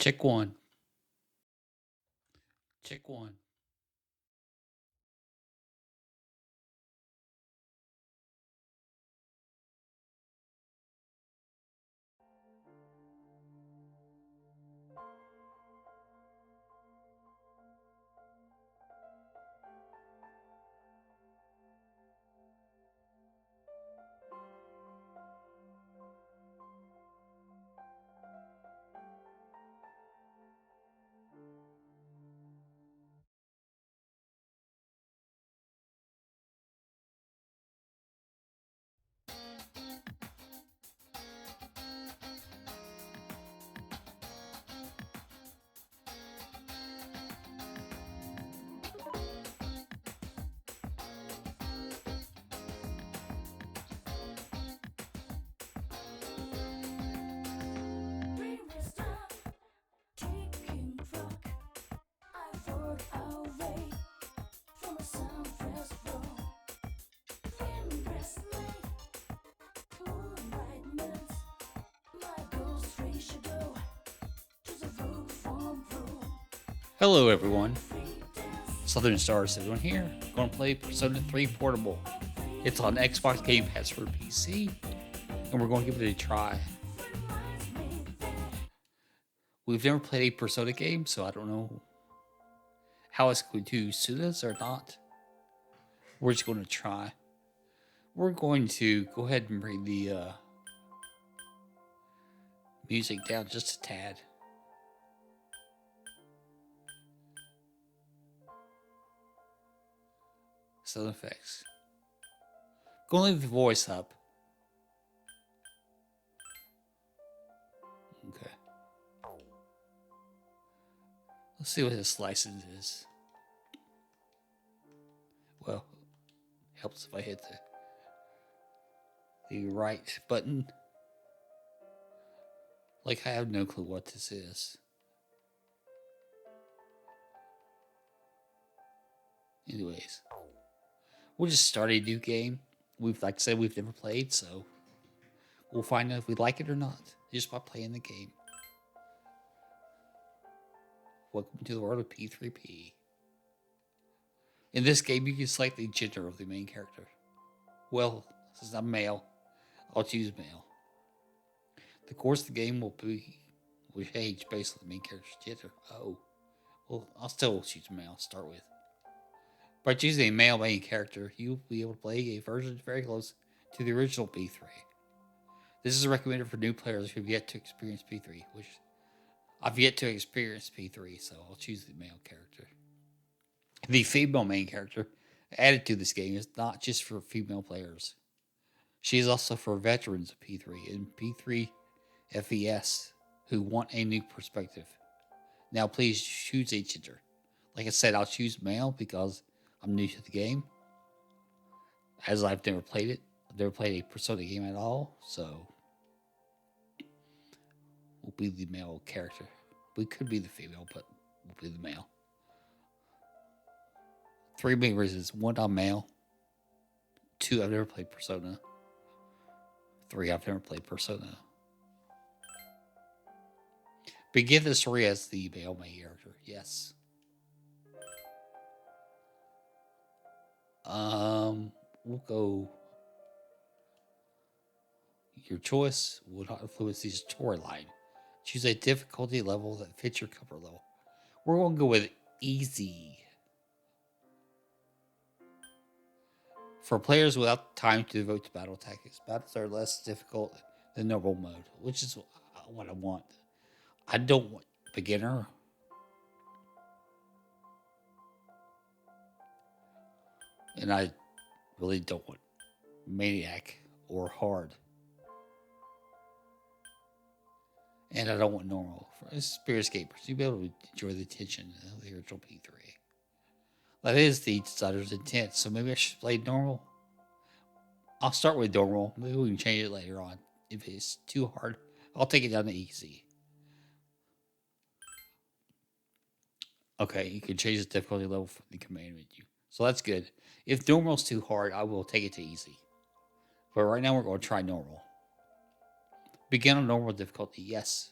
Check one. Check one. Hello, everyone. Southern Stars, everyone here. Going to play Persona 3 Portable. It's on Xbox Game Pass for PC, and we're going to give it a try. We've never played a Persona game, so I don't know how it's going to suit us or not. We're just going to try. We're going to go ahead and bring the music down just a tad. Sound effects. Go leave the voice up. Okay. Let's see what this license is. Well, helps if I hit the right button. Like I have no clue what this is. Anyways, we'll just start a new game. Like I said, we've never played, so we'll find out if we like it or not just by playing the game. Welcome to the world of P3P. In this game, you can select the gender of the main character. Well, since I'm male, I'll choose male. The course of the game will change based on the main character's gender. Oh, well, I'll still choose male to start with. By choosing a male main character, you'll be able to play a version very close to the original P3. This is recommended for new players who have yet to experience P3, which I've yet to experience P3, so I'll choose the male character. The female main character added to this game is not just for female players. She is also for veterans of P3 and P3 FES who want a new perspective. Now, please choose a gender. Like I said, I'll choose male because I'm new to the game. As I've never played it, I've never played a Persona game at all, so we'll be the male character. We could be the female, but we'll be the male. 3 main reasons. 1, I'm male. 2, I've never played Persona. 3, I've never played Persona. Begin the story as the male main character. Yes. We'll go. Your choice will not influence the storyline. Choose a difficulty level that fits your comfort level. We're going to go with easy. For players without time to devote to battle tactics, battles are less difficult than normal mode, which is what I want. I don't want beginner. And I really don't want maniac or hard. And I don't want normal. For Spirit Escapers, you'll be able to enjoy the tension of the original P3. That is the designer's intent, so maybe I should play normal. I'll start with normal. Maybe we can change it later on. If it's too hard, I'll take it down to easy. Okay, you can change the difficulty level from the command menu. So that's good. If normal's too hard, I will take it to easy. But right now we're going to try normal. Begin on normal difficulty, yes.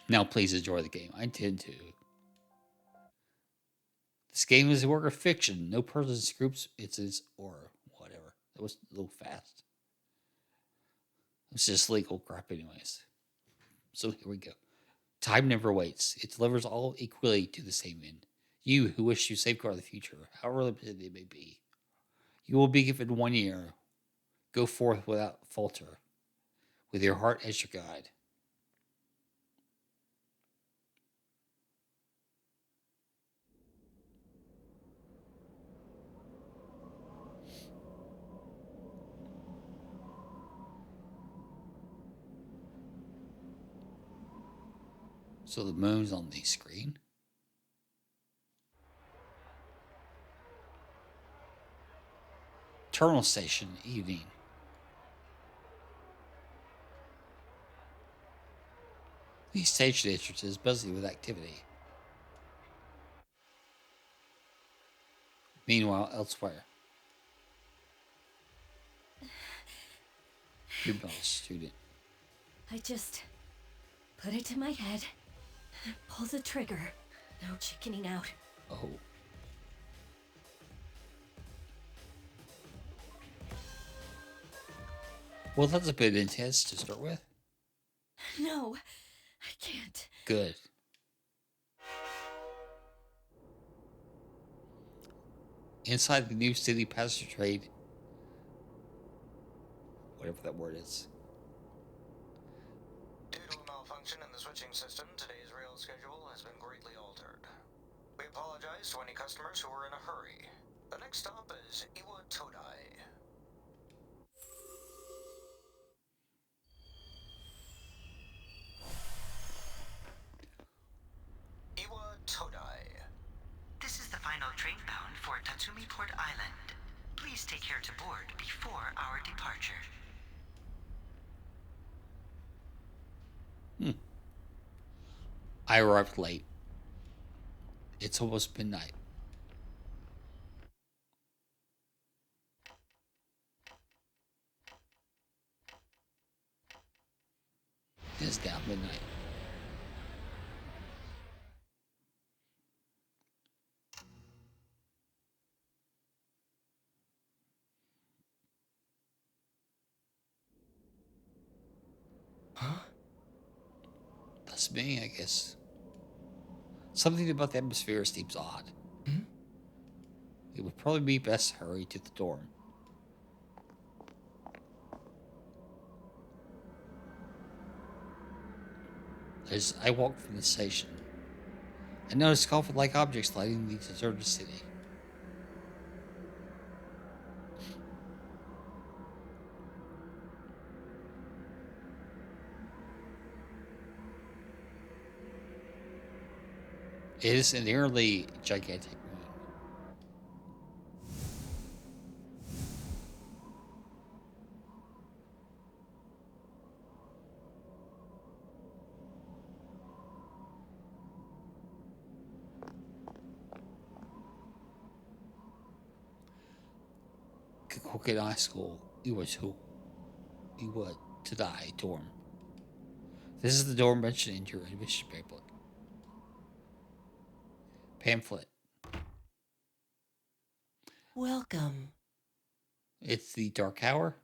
Now please enjoy the game. I intend to. This game is a work of fiction. No persons, groups, or whatever. That was a little fast. It's just legal crap, anyways. So here we go. Time never waits. It delivers all equally to the same end. You who wish to safeguard the future, however limited it may be, you will be given 1 year. Go forth without falter, with your heart as your guide. So the moon's on the screen. Terminal station, evening. The station entrance is busy with activity. Meanwhile, elsewhere. Female student. I just put it to my head, pull the trigger. No chickening out. Oh. Well, that's a bit intense to start with. No, I can't. Good. Inside the New City passenger trade, whatever that word is. Due to a malfunction in the switching system, today's rail schedule has been greatly altered. We apologize to any customers who were in a hurry. The next stop is Iwa Todai. Iwa Todai. This is the final train bound for Tatsumi Port Island. Please take care to board before our departure. I arrived late. It's almost midnight. It's now midnight. Huh? That's me, I guess. Something about the atmosphere seems odd. It would probably be best to hurry to the dorm. As I walked from the station, I noticed coffin-like objects lighting the deserted city. It is an nearly gigantic moon. Kikoken High School, Iwa Tadai dorm. This is the dorm mentioned in your admission pamphlet. Welcome. It's the Dark Hour.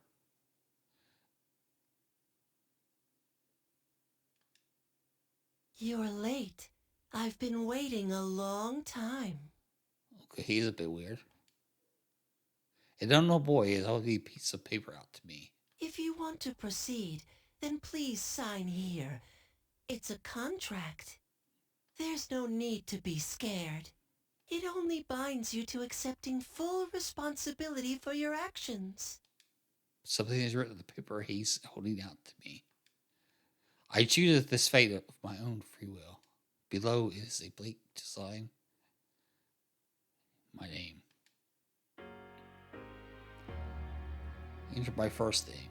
You're late. I've been waiting a long time. Okay, he's a bit weird. An unknown boy is holding a piece of paper out to me. If you want to proceed, then please sign here. It's a contract. There's no need to be scared. It only binds you to accepting full responsibility for your actions. Something is written on the paper he's holding out to me. I choose this fate of my own free will. Below is a blank design. My name. Enter my first name.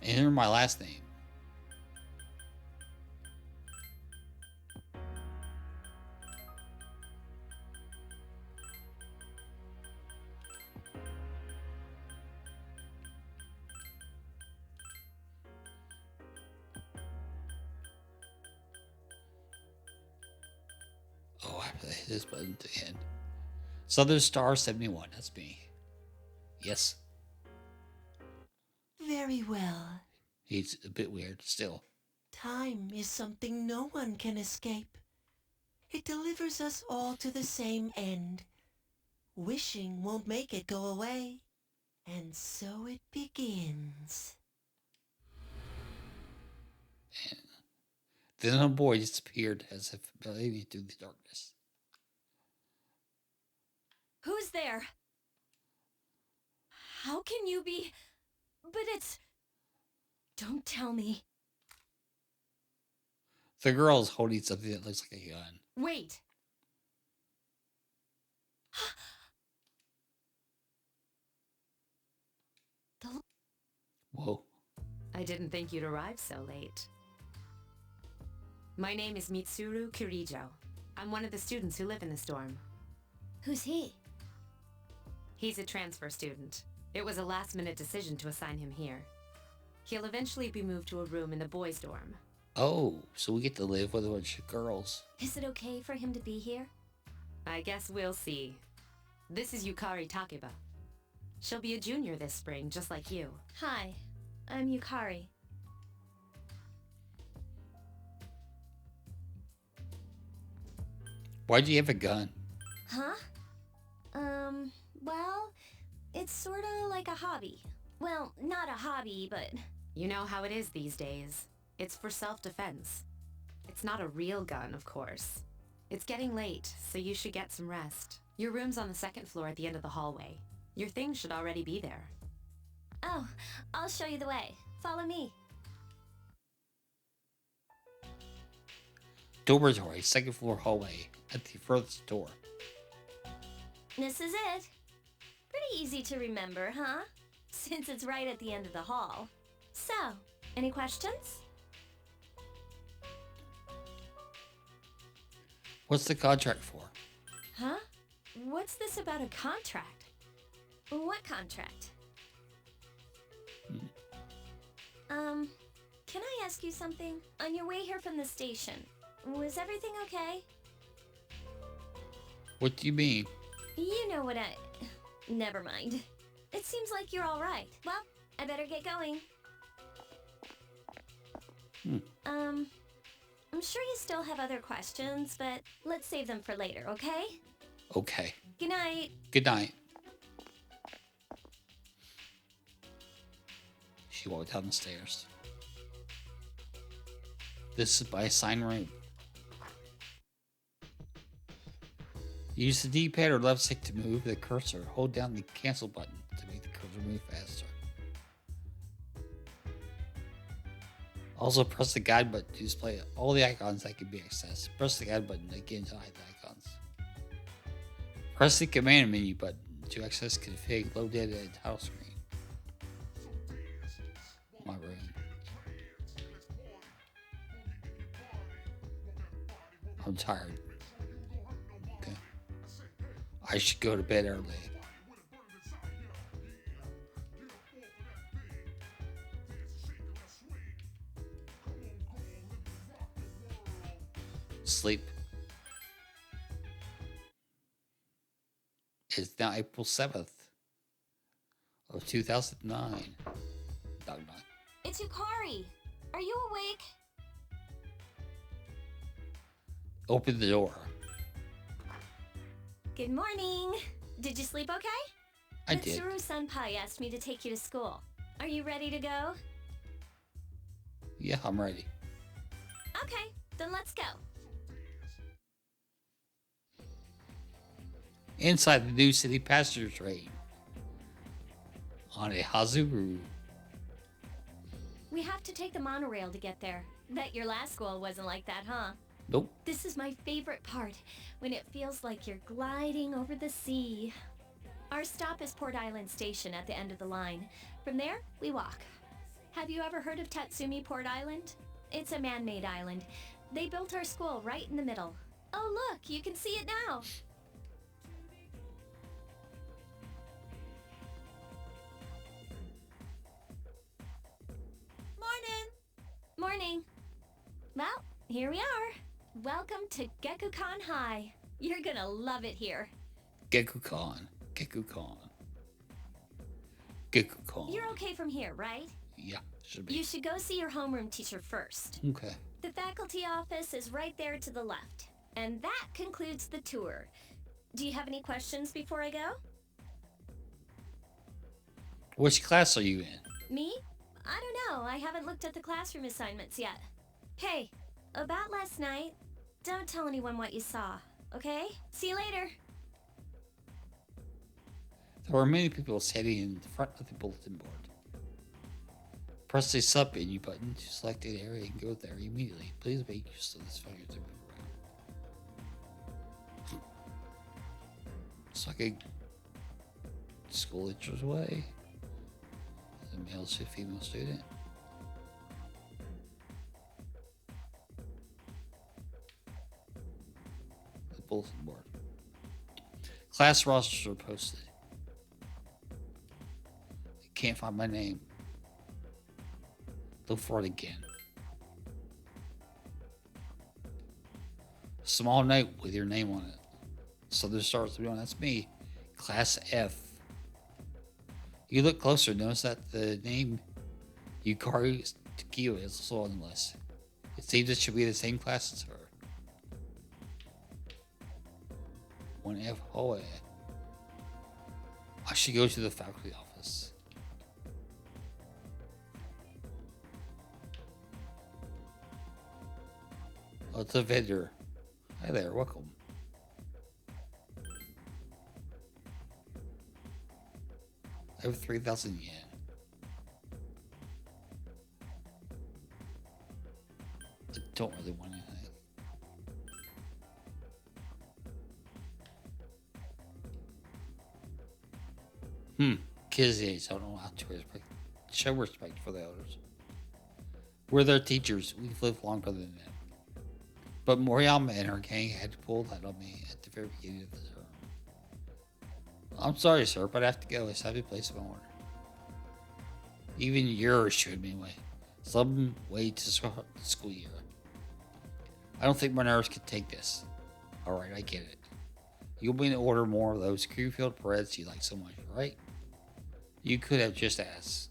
Enter my last name. Oh, I have to hit this button to end. Southern Star 71. That's me. Yes. Very well. He's a bit weird still. Time is something no one can escape. It delivers us all to the same end. Wishing won't make it go away. And so it begins. Then a boy disappeared as if blinded through the darkness. Who's there? How can you be... But it's... Don't tell me. The girl is holding something that looks like a gun. Wait. Whoa. I didn't think you'd arrive so late. My name is Mitsuru Kirijo. I'm one of the students who live in the storm. Who's he? He's a transfer student. It was a last-minute decision to assign him here. He'll eventually be moved to a room in the boys' dorm. Oh, so we get to live with a bunch of girls. Is it okay for him to be here? I guess we'll see. This is Yukari Takeba. She'll be a junior this spring, just like you. Hi, I'm Yukari. Why do you have a gun? Huh? Well, it's sorta like a hobby. Well, not a hobby, but... You know how it is these days. It's for self-defense. It's not a real gun, of course. It's getting late, so you should get some rest. Your room's on the second floor at the end of the hallway. Your things should already be there. Oh, I'll show you the way. Follow me. Dormitory, second floor hallway, at the furthest door. This is it. Pretty easy to remember, huh? Since it's right at the end of the hall. So, any questions? What's the contract for? Huh? What's this about a contract? What contract? Can I ask you something? On your way here from the station, was everything okay? What do you mean? You know what I... Never mind. It seems like you're all right. Well, I better get going. I'm sure you still have other questions, but let's save them for later, okay? Okay. Good night. Good night. She walked down the stairs. This is my assigned room. Use the D-pad or left stick to move the cursor. Hold down the cancel button to make the cursor move faster. Also press the guide button to display all the icons that can be accessed. Press the guide button again to hide the icons. Press the command menu button to access config, low data, and title screen. My room. I'm tired. Okay. I should go to bed early. Sleep. It's now April 7th of 2009. Knock, knock. It's Yukari. Are you awake? Open the door. Good morning. Did you sleep okay? I did. Mitsuru Senpai asked me to take you to school. Are you ready to go? Yeah, I'm ready. Okay, then let's go. Inside the new city passenger train on a Hazuru. We have to take the monorail to get there. Bet your last school wasn't like that, huh? Nope. This is my favorite part, when it feels like you're gliding over the sea. Our stop is Port Island Station at the end of the line. From there, we walk. Have you ever heard of Tatsumi Port Island? It's a man-made island. They built our school right in the middle. Oh look, you can see it now. Morning! Morning. Well, here we are. Welcome to Gekukan High. You're gonna love it here. Gekukan. Gekukan. Gekukan. You're okay from here, right? Yeah, should be. You should go see your homeroom teacher first. Okay. The faculty office is right there to the left. And that concludes the tour. Do you have any questions before I go? Which class are you in? Me? I don't know. I haven't looked at the classroom assignments yet. Hey, about last night, don't tell anyone what you saw, okay? See you later. There were many people sitting in the front of the bulletin board. Press the sub menu button to select an area and go there immediately. Please make use of this function to move around. It's like a school entrance way. A male to female student. The bulletin board. Class rosters are posted. I can't find my name. Look for it again. Small note with your name on it. So there starts to be on. That's me. Class F. You look closer, notice that the name Yukari Takiwa is also on the list. It seems it should be the same class as her. 1F hallway. I should go to the faculty office. Oh, it's a vendor. Hi there, welcome. I have 3,000 yen. I don't really want anything. Kids' age, I don't know how to show respect for the elders. We're their teachers. We've lived longer than them. But Moriyama and her gang had to pull that on me at the very beginning of the term. I'm sorry, sir, but I have to go. It's time to place my order. Even yours showed me way. Some way to start the school year. I don't think my nerves can take this. Alright, I get it. You'll be to order more of those Creamfield breads you like so much, right? You could have just asked.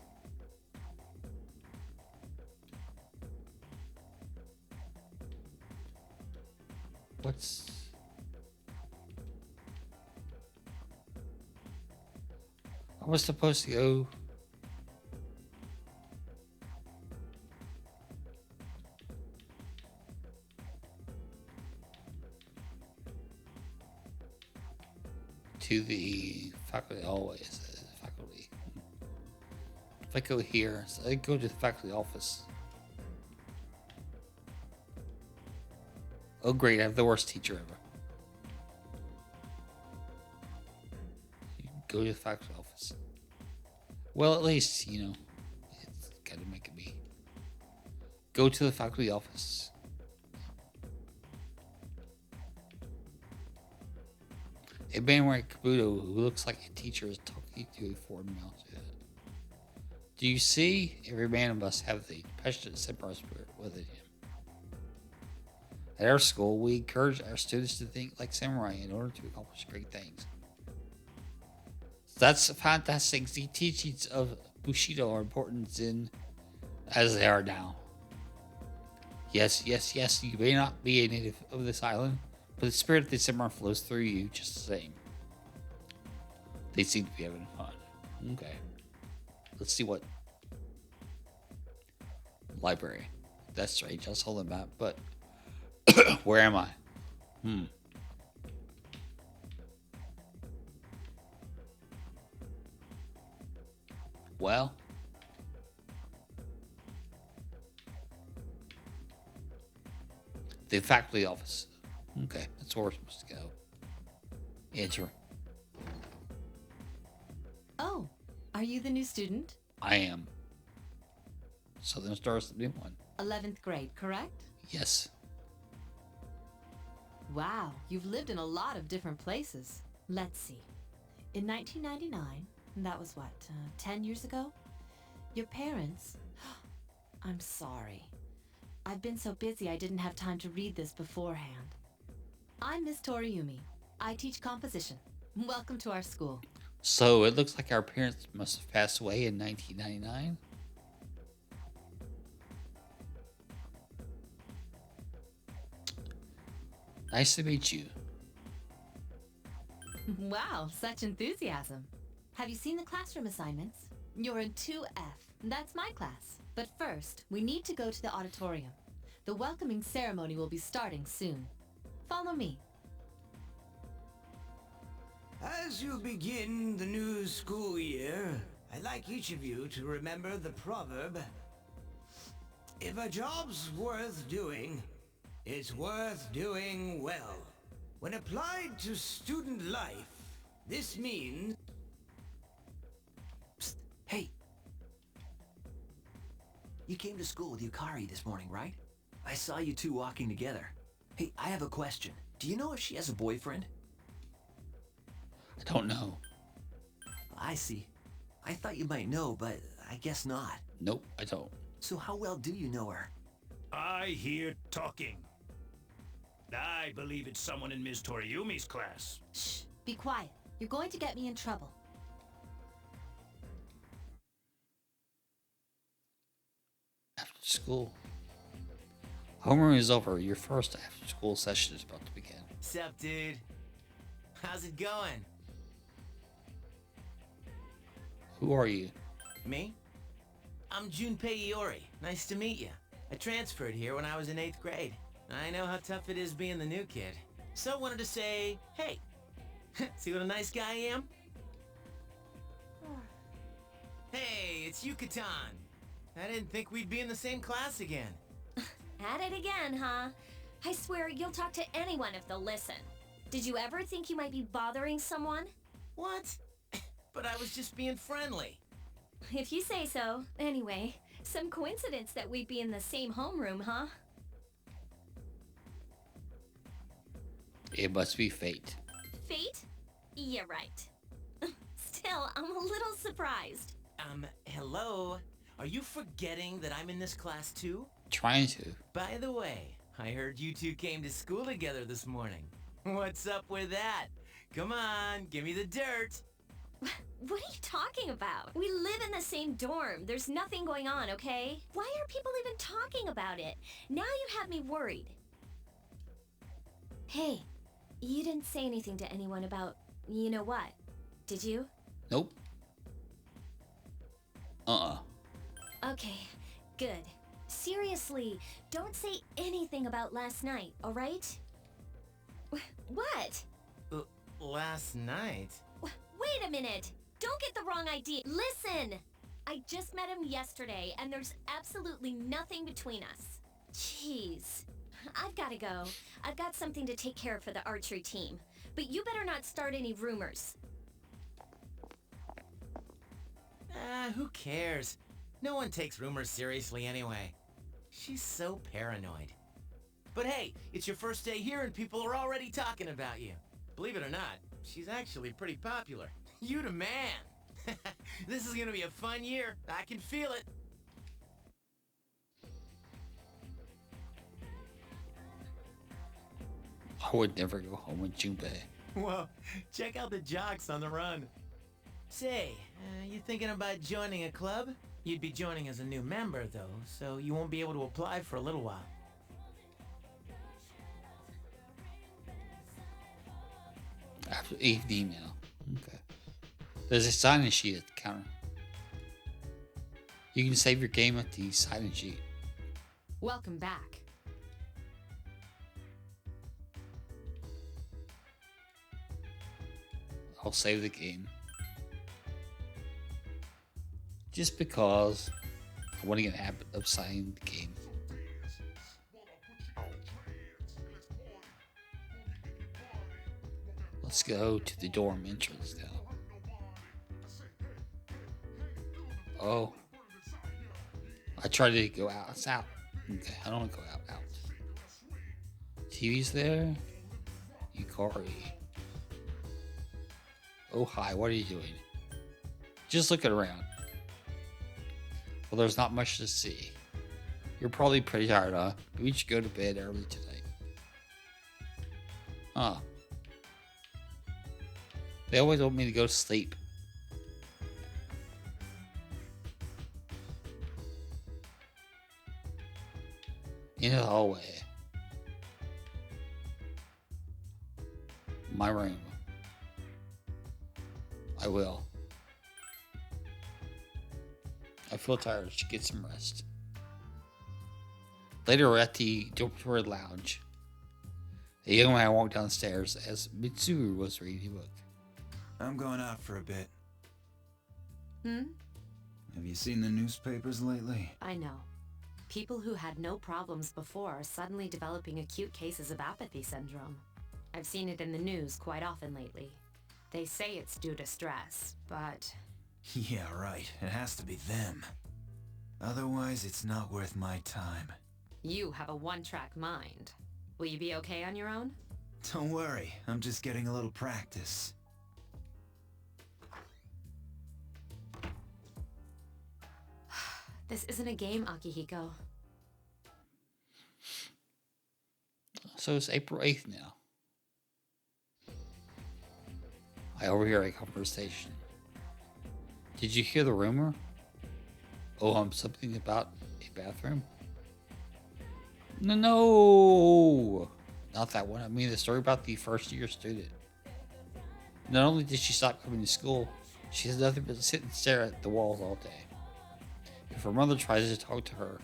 What's... I was supposed to go... to the faculty always. Faculty. If I go here, so I go to the faculty office. Oh great, I have the worst teacher ever. You go to the faculty office. Well, at least, you know, it's gotta make it be. Go to the faculty office. A man wearing a kabuto who looks like a teacher is talking to a foreign male student. Do you see? Every man must have the passionate samurai spirit within him. At our school, we encourage our students to think like samurai in order to accomplish great things. That's fantastic. The teachings of Bushido are important in as they are now. Yes, you may not be a native of this island, but the spirit of the samurai flows through you just the same. They seem to be having fun. Okay. Let's see what... Library. That's strange. I saw the map, but... where am I? Well... the faculty office. Okay, that's where we're supposed to go. Enter. Oh, are you the new student? I am. Southern Star 71. 11th grade, correct? Yes. Wow, you've lived in a lot of different places. Let's see. In 1999, that was what, 10 years ago? Your parents... I'm sorry. I've been so busy I didn't have time to read this beforehand. I'm Miss Toriumi. I teach composition. Welcome to our school. So it looks like our parents must have passed away in 1999. Nice to meet you. Wow, such enthusiasm. Have you seen the classroom assignments? You're in 2F. That's my class. But first, we need to go to the auditorium. The welcoming ceremony will be starting soon. Follow me. As you begin the new school year, I'd like each of you to remember the proverb, if a job's worth doing, it's worth doing well. When applied to student life, this means... Psst, hey! You came to school with Yukari this morning, right? I saw you two walking together. Hey, I have a question. Do you know if she has a boyfriend? I don't know. I see. I thought you might know, but I guess not. Nope, I don't. So how well do you know her? I hear talking. I believe it's someone in Ms. Toriumi's class. Shh, be quiet. You're going to get me in trouble. After school. Homeroom is over. Your first after school session is about to begin. Sup, dude? How's it going? Who are you? Me? I'm Junpei Iori. Nice to meet you. I transferred here when I was in 8th grade. I know how tough it is being the new kid. So I wanted to say, hey, see what a nice guy I am? Hey, it's Yucatan. I didn't think we'd be in the same class again. At it again, huh? I swear you'll talk to anyone if they'll listen. Did you ever think you might be bothering someone? What? But I was just being friendly. If you say so. Anyway, some coincidence that we'd be in the same homeroom, huh? It must be fate. Fate? You're right. Still, I'm a little surprised. Hello? Are you forgetting that I'm in this class too? Trying to. By the way, I heard you two came to school together this morning. What's up with that? Come on, give me the dirt. What are you talking about? We live in the same dorm. There's nothing going on, okay? Why are people even talking about it? Now you have me worried. Hey, you didn't say anything to anyone about you know what, did you? Nope. Okay, good. Seriously, don't say anything about last night, alright? What? Last night? Wait a minute! Don't get the wrong idea. Listen! I just met him yesterday, and there's absolutely nothing between us. Jeez. I've gotta go. I've got something to take care of for the archery team. But you better not start any rumors. Who cares? No one takes rumors seriously anyway. She's so paranoid. But hey, it's your first day here and people are already talking about you. Believe it or not, she's actually pretty popular. You the man! This is gonna be a fun year. I can feel it. I would never go home with Junpei. Whoa, check out the jocks on the run. Say, you thinking about joining a club? You'd be joining as a new member, though, so you won't be able to apply for a little while. After 8th email. Okay. There's a sign-in sheet at the counter. You can save your game at the sign-in sheet. Welcome back. I'll save the game. Just because I want to get in the habit of signing the game. Let's go to the dorm entrance now. Oh. I try to go out. It's out. Okay, I don't want to go out. TV's there. Yukari. Oh, hi. What are you doing? Just looking around. Well, there's not much to see. You're probably pretty tired, huh? We should go to bed early tonight. Huh. They always want me to go to sleep. In the hallway. My room. I will. I feel tired. I should get some rest. Later at the dormitory lounge, a young man walked downstairs as Mitsuru was reading a book. I'm going out for a bit. Hmm? Have you seen the newspapers lately? I know. People who had no problems before are suddenly developing acute cases of apathy syndrome. I've seen it in the news quite often lately. They say it's due to stress, but... Yeah, right. It has to be them. Otherwise, it's not worth my time. You have a one-track mind. Will you be okay on your own? Don't worry, I'm just getting a little practice. This isn't a game, Akihiko. So it's April 8th now. I overhear a conversation. Did you hear the rumor? Oh, something about a bathroom? No! Not that one. I mean the story about the first year student. Not only did she stop coming to school, she has nothing but sit and stare at the walls all day. If her mother tries to talk to her,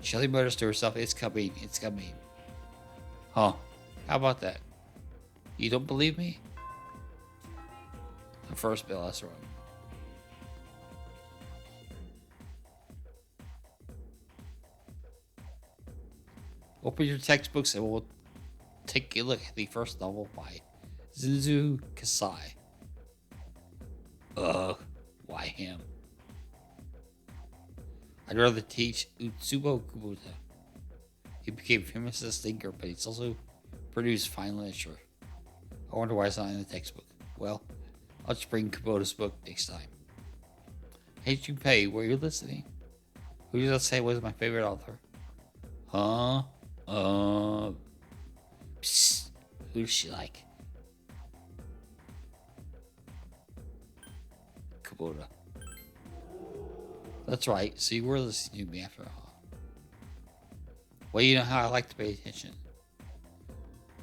she only mutters to herself, it's coming, it's coming. Huh. How about that? You don't believe me? The first bell has rung. Open your textbooks and we'll take a look at the first novel by Zinzu Kasai. Why him? I'd rather teach Utsubo Kubota. He became famous as a thinker, but he's also produced fine literature. I wonder why it's not in the textbook. Well, I'll just bring Kubota's book next time. Hey Junpei, were you listening? Who did I say was my favorite author? Huh? Psst. Who does she like? Kubota. That's right, so you were listening to me after all. Well, you know how I like to pay attention.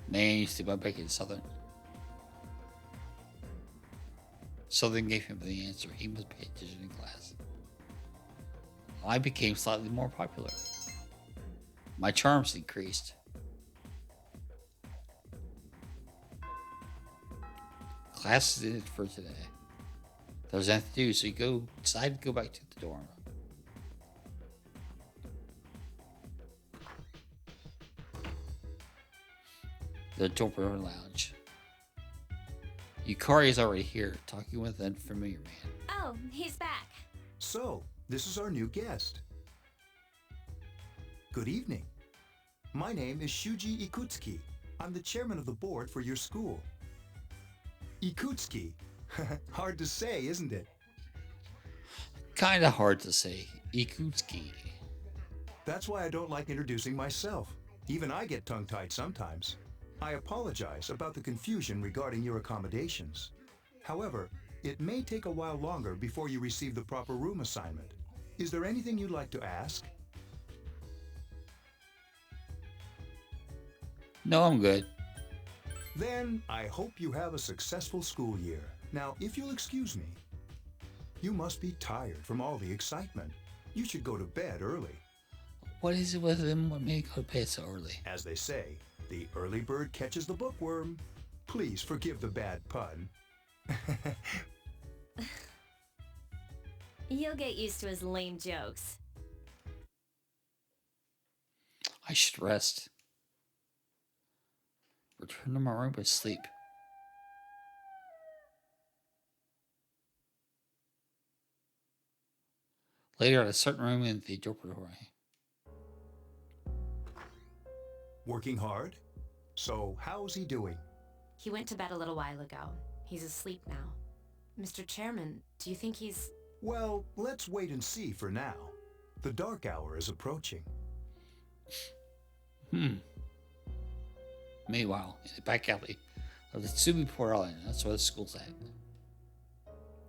Man used to go back in Southern. Southern gave him the answer. He must pay attention in class. I became slightly more popular. My charms increased. Class is in it for today. There's nothing to do, so you decide to go back to the dorm. The dormitory lounge. Yukari is already here, talking with an unfamiliar man. Oh, he's back. So, this is our new guest. Good evening. My name is Shuji Ikutsuki. I'm the chairman of the board for your school. Ikutsuki. Hard to say, isn't it? Kinda hard to say. Ikutsuki. That's why I don't like introducing myself. Even I get tongue-tied sometimes. I apologize about the confusion regarding your accommodations. However, it may take a while longer before you receive the proper room assignment. Is there anything you'd like to ask? No, I'm good. Then, I hope you have a successful school year. Now, if you'll excuse me, you must be tired from all the excitement. You should go to bed early. What is it with him? What made me go to bed so early? As they say, the early bird catches the bookworm. Please forgive the bad pun. You'll get used to his lame jokes. I should rest. Return to my room and sleep. Later, at a certain room in the dormitory. Working hard? So, how's he doing? He went to bed a little while ago. He's asleep now. Mr. Chairman, do you think he's... Well, let's wait and see for now. The dark hour is approaching. Meanwhile, in the back alley of the Tsumiport Island, that's where the school's at.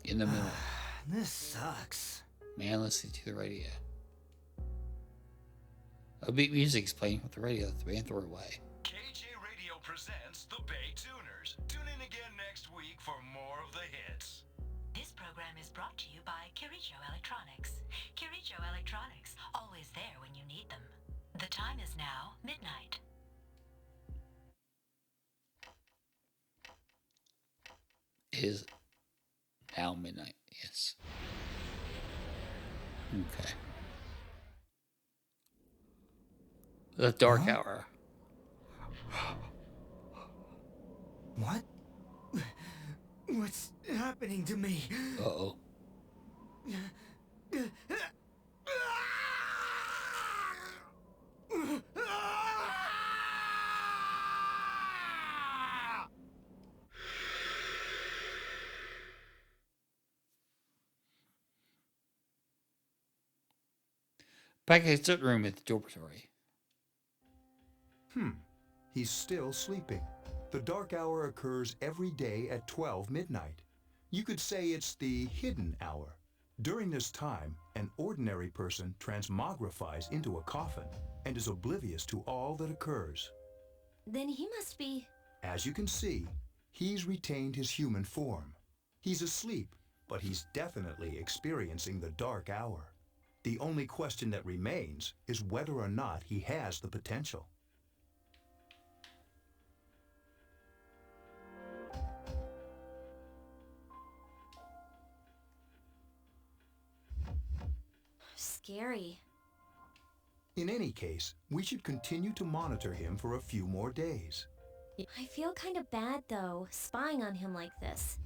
In the middle. This sucks. Man listening to the radio. Upbeat music's playing with the radio that the man threw away. KJ Radio presents the Bay Tuners. Tune in again next week for more of the hits. This program is brought to you by Kirijo Electronics. Kirijo Electronics, always there when you need them. The time is now midnight. It is now midnight, yes. Okay. The dark hour. What? What's happening to me? Uh-oh. Back in his room at the dormitory. He's still sleeping. The dark hour occurs every day at 12 midnight. You could say it's the hidden hour. During this time, an ordinary person transmogrifies into a coffin and is oblivious to all that occurs. Then he must be... As you can see, he's retained his human form. He's asleep, but he's definitely experiencing the dark hour. The only question that remains is whether or not he has the potential. Scary. In any case, we should continue to monitor him for a few more days. I feel kind of bad, though, spying on him like this.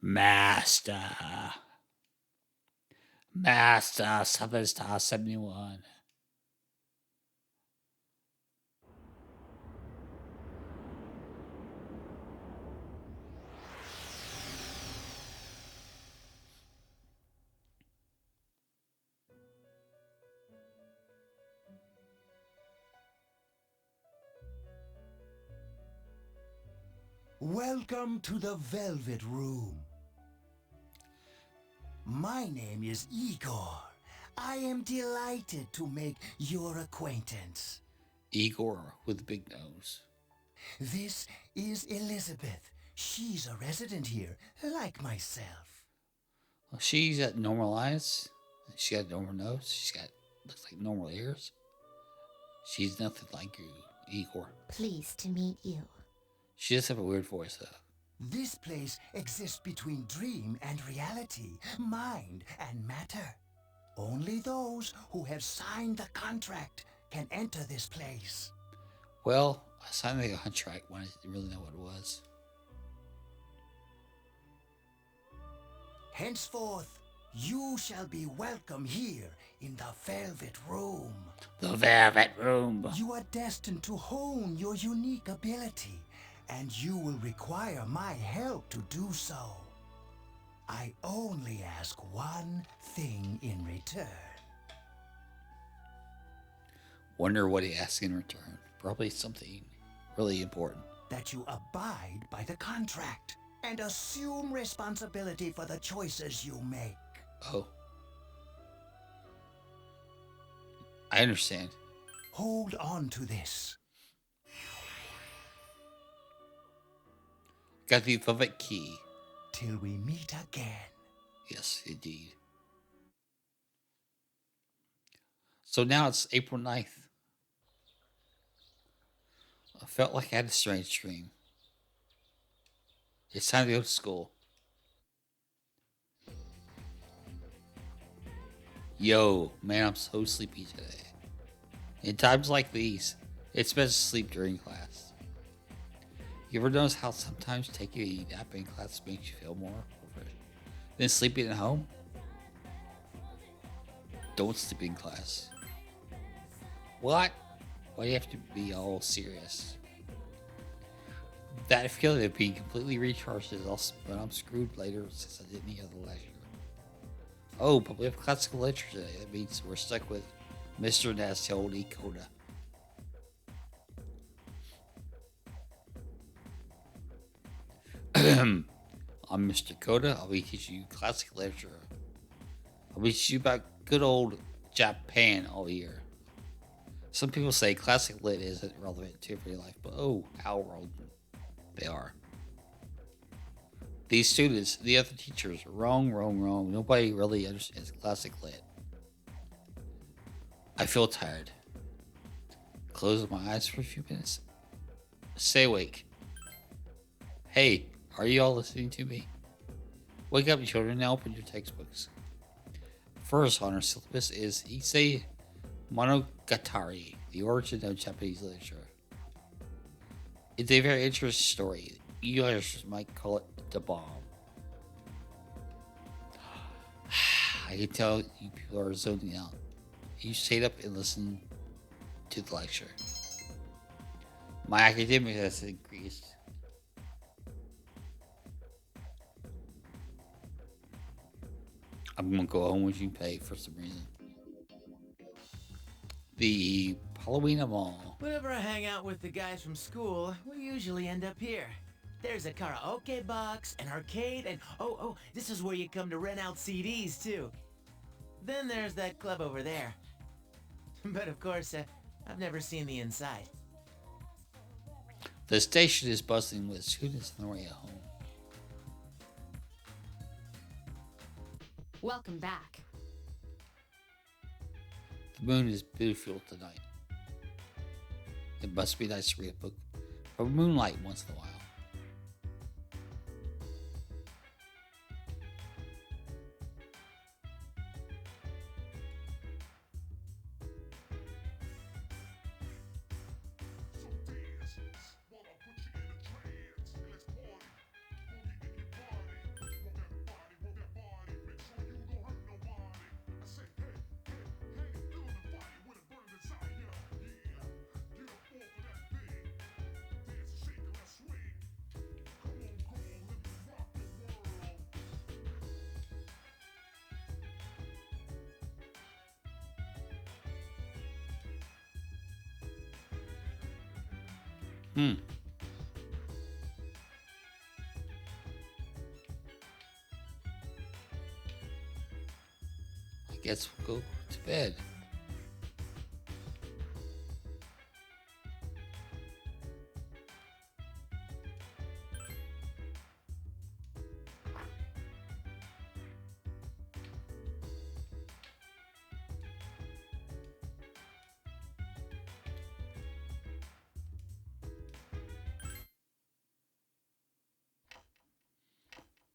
Master, Southern Star 71. Welcome to the Velvet Room. My name is Igor. I am delighted to make your acquaintance. Igor with a big nose. This is Elizabeth. She's a resident here, like myself. Well, she's got normal eyes. She got a normal nose. She's got, looks like normal ears. She's nothing like you, Igor. Pleased to meet you. She does have a weird voice, though. This place exists between dream and reality, mind and matter. Only those who have signed the contract can enter this place. Well, I signed the contract when I didn't really know what it was. Henceforth, you shall be welcome here in the Velvet Room. The Velvet Room. You are destined to hone your unique ability, and you will require my help to do so. I only ask one thing in return. Wonder what he asks in return. Probably something really important. That you abide by the contract and assume responsibility for the choices you make. Oh. I understand. Hold on to this. Got the velvet key. Till we meet again. Yes, indeed. So now it's April 9th. I felt like I had a strange dream. It's time to go to school. Yo, man, I'm so sleepy today. In times like these, it's best to sleep during class. You ever notice how sometimes taking a nap in class makes you feel more refreshed than sleeping at home? Don't sleep in class. What? Why do you have to be all serious? That feeling of being completely recharged is also when I'm screwed later since I didn't have the leisure. Oh, but we have classical literature today. That means we're stuck with Mr. Nasty Old Coda. I'm Mr. Coda. I'll be teaching you classic literature. I'll be teaching you about good old Japan all year. Some people say classic lit isn't relevant to everyday life, but oh, how relevant they are. These students, the other teachers, wrong. Nobody really understands classic lit. I feel tired. Close my eyes for a few minutes. Stay awake. Hey, are you all listening to me? Wake up, children, and open your textbooks. First on our syllabus is Issei Monogatari, the origin of Japanese literature. It's a very interesting story. You guys might call it the bomb. I can tell you people are zoning out. You stayed up and listened to the lecture. My academic has increased. I'm gonna go home with you pay for some reason. The Halloween Mall. Whenever I hang out with the guys from school, we usually end up here. There's a karaoke box, an arcade, and oh, this is where you come to rent out CDs too. Then there's that club over there. But of course, I've never seen the inside. The station is bustling with students on their way home. Welcome back. The moon is beautiful tonight. It must be nice to read a book from moonlight once in a while. I guess we'll go to bed.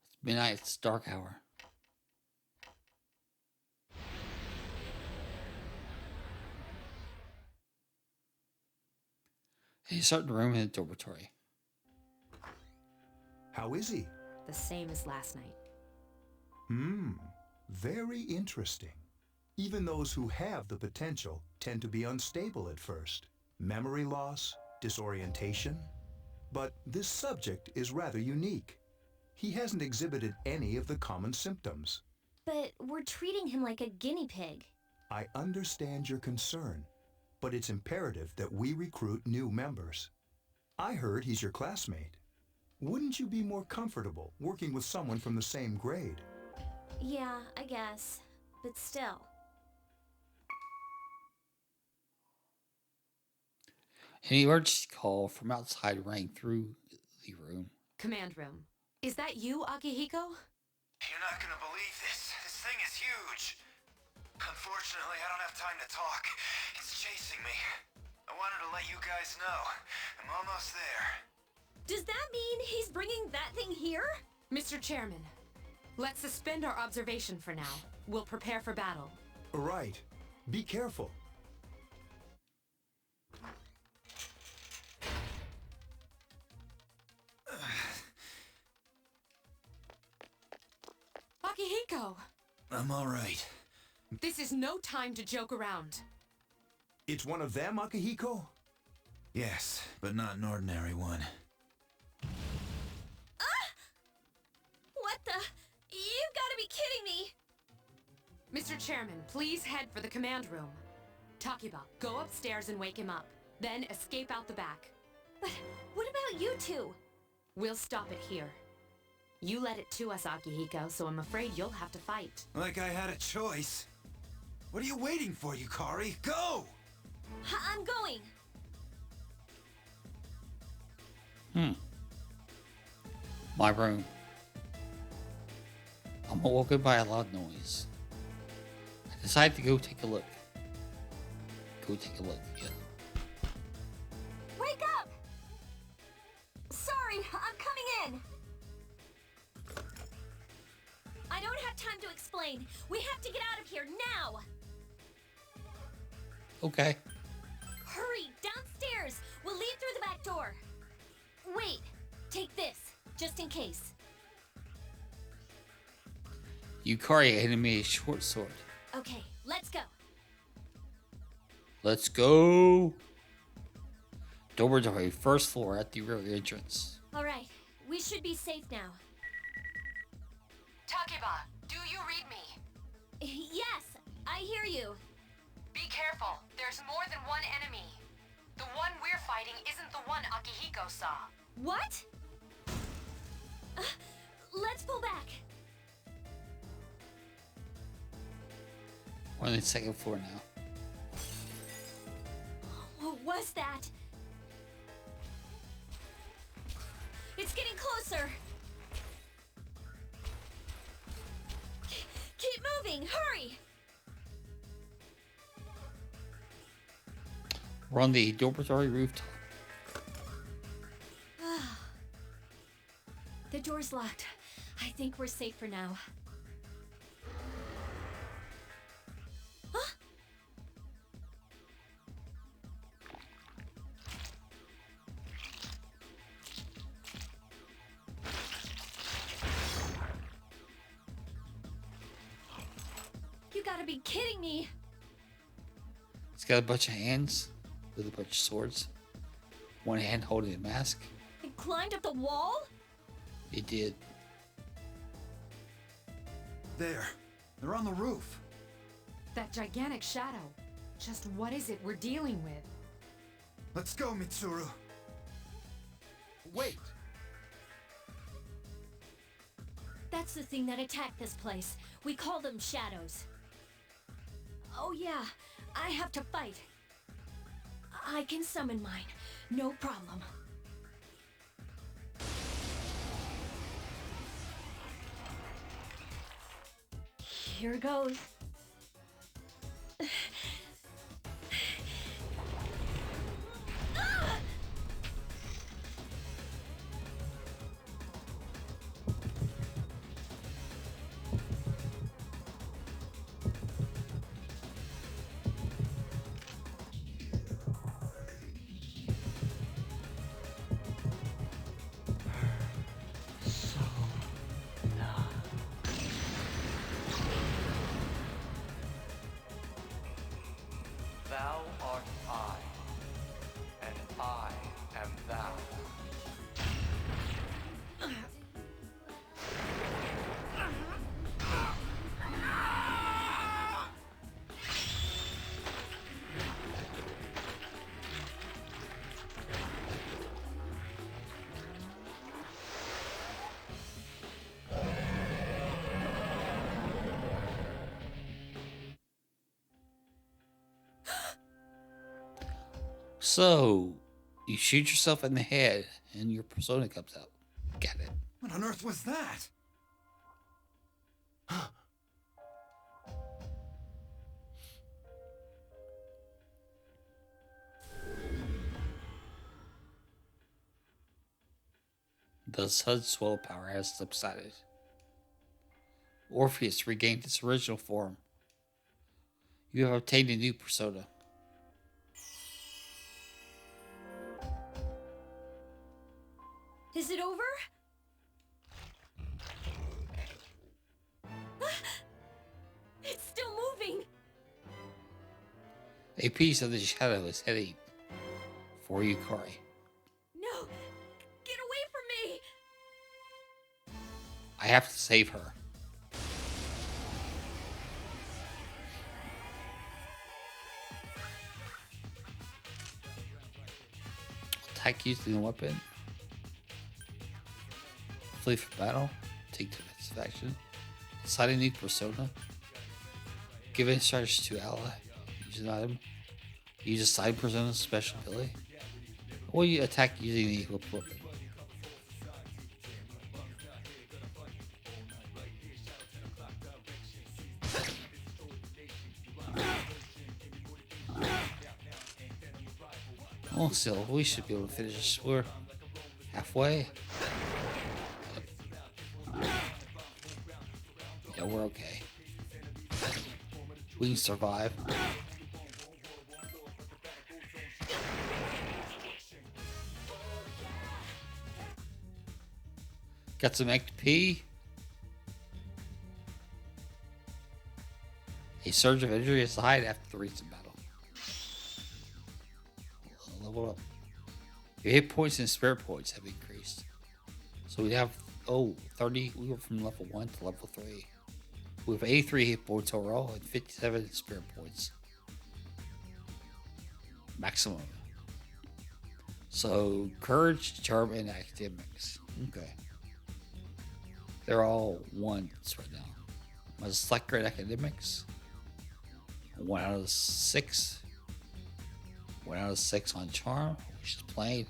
It's midnight, it's dark hour. Hey, start the room in the dormitory. How is he? The same as last night. Very interesting. Even those who have the potential tend to be unstable at first. Memory loss, disorientation. But this subject is rather unique. He hasn't exhibited any of the common symptoms. But we're treating him like a guinea pig. I understand your concern, but it's imperative that we recruit new members. I heard he's your classmate. Wouldn't you be more comfortable working with someone from the same grade? Yeah, I guess. But still. An emergency call from outside rang through the room. Command room. Is that you, Akihiko? You're not gonna believe this. This thing is huge. Unfortunately, I don't have time to talk. It's chasing me. I wanted to let you guys know. I'm almost there. Does that mean he's bringing that thing here? Mr. Chairman, let's suspend our observation for now. We'll prepare for battle. Right. Be careful. Akihiko! I'm alright. This is no time to joke around. It's one of them, Akihiko? Yes, but not an ordinary one. What the? You've got to be kidding me! Mr. Chairman, please head for the command room. Takiba, go upstairs and wake him up. Then escape out the back. But what about you two? We'll stop it here. You led it to us, Akihiko, so I'm afraid you'll have to fight. Like I had a choice. What are you waiting for, Yukari? Go! I'm going. My room. I'm awoken by a loud noise. I decide to go take a look. Yeah. Wake up! Sorry, I'm coming in. I don't have time to explain. We have to get out of here now. Okay. Hurry, downstairs. We'll leave through the back door. Wait, take this, just in case. Yukari handed me a short sword. Okay, let's go. Let's go. Dormitory, first floor at the rear entrance. All right, we should be safe now. Takiba, do you read me? Yes, I hear you. Be careful. There's more than one enemy. The one we're fighting isn't the one Akihiko saw. What? Let's pull back. We're on the second floor now. What was that? It's getting closer. Keep moving, hurry! We're on the dormitory rooftop. The door's locked. I think we're safe for now. Huh? You gotta be kidding me! It's got a bunch of hands with a bunch of swords. One hand holding a mask. It climbed up the wall? It did. There. They're on the roof. That gigantic shadow. Just what is it we're dealing with? Let's go, Mitsuru. Wait! That's the thing that attacked this place. We call them shadows. Oh yeah, I have to fight. I can summon mine. No problem. Here goes. Ah! Thou art I, and I am thou. So, you shoot yourself in the head and your persona comes out. Got it. What on earth was that? The sun's willpower has subsided. Orpheus regained its original form. You have obtained a new persona. Is it over? A piece of the shadow is heading for Yukari. No! Get away from me! I have to save her. Attack using a weapon. Flee for battle. Take defensive action. Decide a new persona. Give instructions to ally. Use an item. Use a side persona's special ability. Or you attack using the equipped weapon. Oh, still, we should be able to finish. We're halfway. Yeah, we're okay. We can survive. Got some XP. A surge of injury aside after the recent battle. Level up. Your hit points and spirit points have increased. So we have 30. We went from level 1 to level 3. We have 83 hit points overall and 57 spirit points. Maximum. So courage, charm, and academics. Okay. They're all ones right now. My select grade academics. 1 out of 6. 1 out of 6 on charm, which is plain.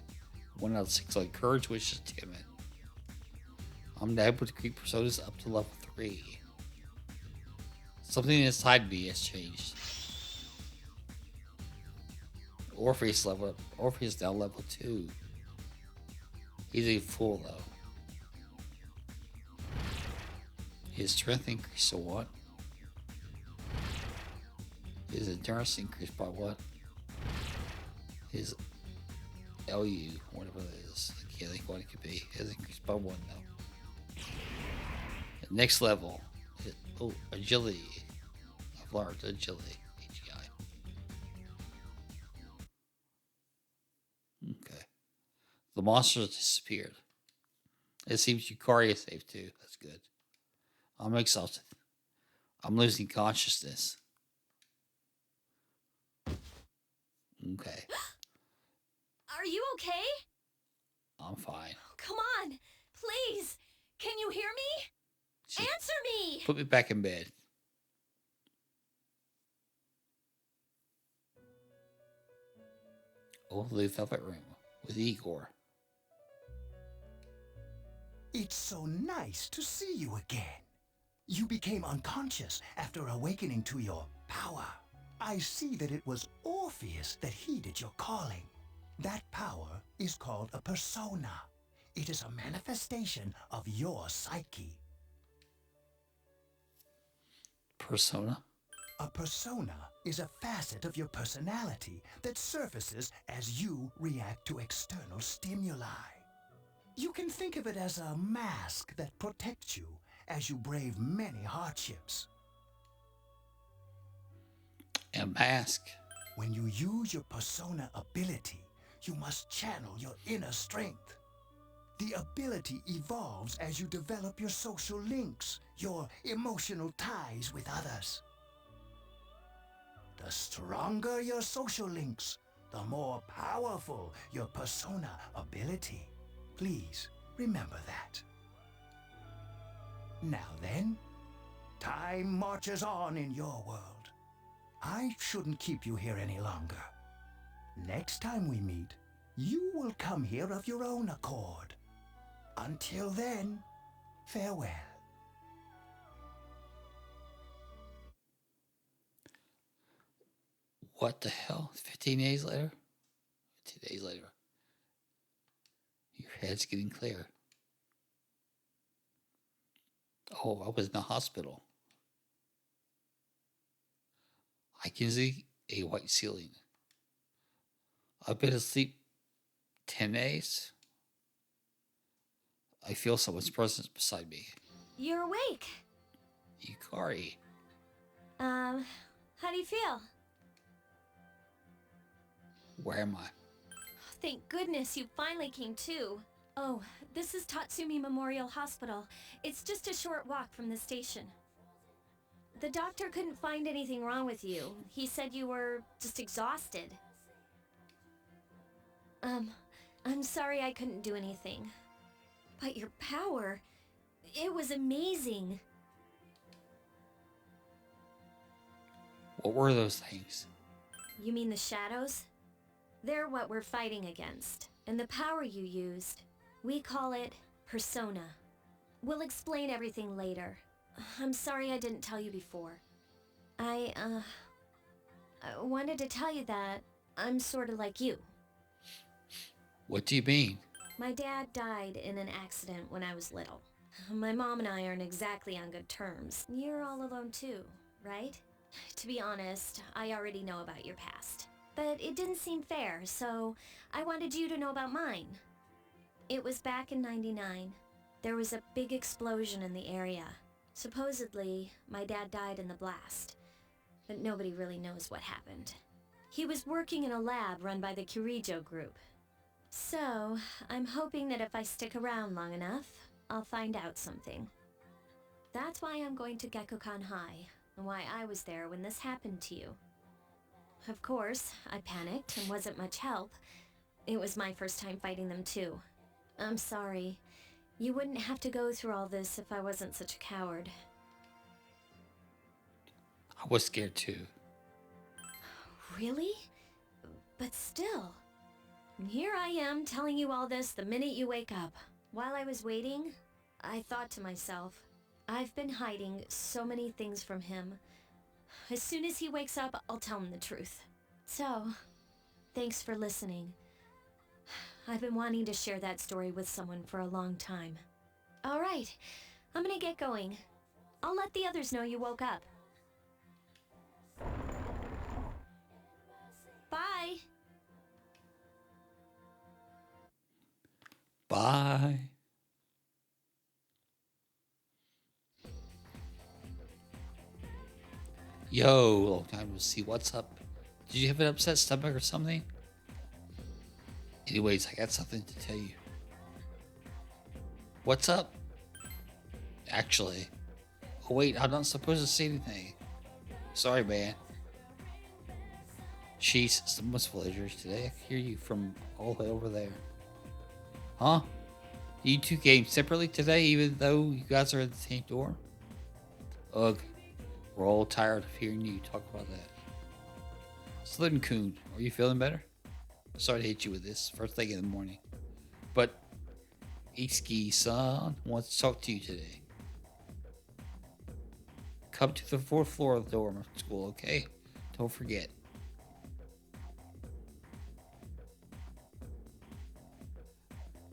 1 out of 6 on courage, which is timid. I'm able to keep personas up to level 3. Something inside me has changed. Orpheus level up. Orpheus now level 2. He's a fool though. His strength increased to what? His endurance increased by what? His LU, whatever that is. I can't think what it could be. Has increased by 1 now. The next level is agility. I've learned agility. AGI. Okay. The monsters disappeared. It seems Yukari is safe too. That's good. I'm exhausted. I'm losing consciousness. Okay. Are you okay? I'm fine. Come on! Please! Can you hear me? Answer me! Put me back in bed. Oh, the velvet room with Igor. It's so nice to see you again. You became unconscious after awakening to your power. I see that it was Orpheus that heeded your calling. That power is called a persona. It is a manifestation of your psyche. Persona? A persona is a facet of your personality that surfaces as you react to external stimuli. You can think of it as a mask that protects you as you brave many hardships. A mask? When you use your persona ability, you must channel your inner strength. The ability evolves as you develop your social links, your emotional ties with others. The stronger your social links, the more powerful your persona ability. Please remember that. Now then, time marches on in your world. I shouldn't keep you here any longer. Next time we meet, you will come here of your own accord. Until then, farewell. What the hell? 15 days later? 2 days later. Your head's getting clear. Oh, I was in the hospital. I can see a white ceiling. I've been asleep 10 days. I feel someone's presence beside me. You're awake. Yukari. How do you feel? Where am I? Thank goodness you finally came to. Oh, this is Tatsumi Memorial Hospital. It's just a short walk from the station. The doctor couldn't find anything wrong with you. He said you were just exhausted. I'm sorry I couldn't do anything. But your power, it was amazing. What were those things? You mean the shadows? They're what we're fighting against. And the power you used, we call it persona. We'll explain everything later. I'm sorry I didn't tell you before. I wanted to tell you that I'm sort of like you. What do you mean? My dad died in an accident when I was little. My mom and I aren't exactly on good terms. You're all alone too, right? To be honest, I already know about your past. But it didn't seem fair, so I wanted you to know about mine. It was back in '99. There was a big explosion in the area. Supposedly, my dad died in the blast. But nobody really knows what happened. He was working in a lab run by the Kirijo group. So, I'm hoping that if I stick around long enough, I'll find out something. That's why I'm going to Gekukan High, and why I was there when this happened to you. Of course, I panicked and wasn't much help. It was my first time fighting them too. I'm sorry. You wouldn't have to go through all this if I wasn't such a coward. I was scared too. Really? But still. Here I am telling you all this the minute you wake up. While I was waiting, I thought to myself, I've been hiding so many things from him. As soon as he wakes up, I'll tell him the truth. So, thanks for listening. I've been wanting to share that story with someone for a long time. All right, I'm gonna get going. I'll let the others know you woke up. Bye. Bye. Yo, long time to see. What's up? Did you have an upset stomach or something? Anyways, I got something to tell you. What's up? Actually. Oh wait, I'm not supposed to say anything. Sorry, man. Jeez, someone's villagers today. I can hear you from all the way over there. Huh? You two came separately today, even though you guys are at the same door? Ugh. We're all tired of hearing you talk about that. Southern Coon, are you feeling better? Sorry to hit you with this first thing in the morning. But Itsuki-san wants to talk to you today. Come to the 4th floor of the dorm school, okay? Don't forget.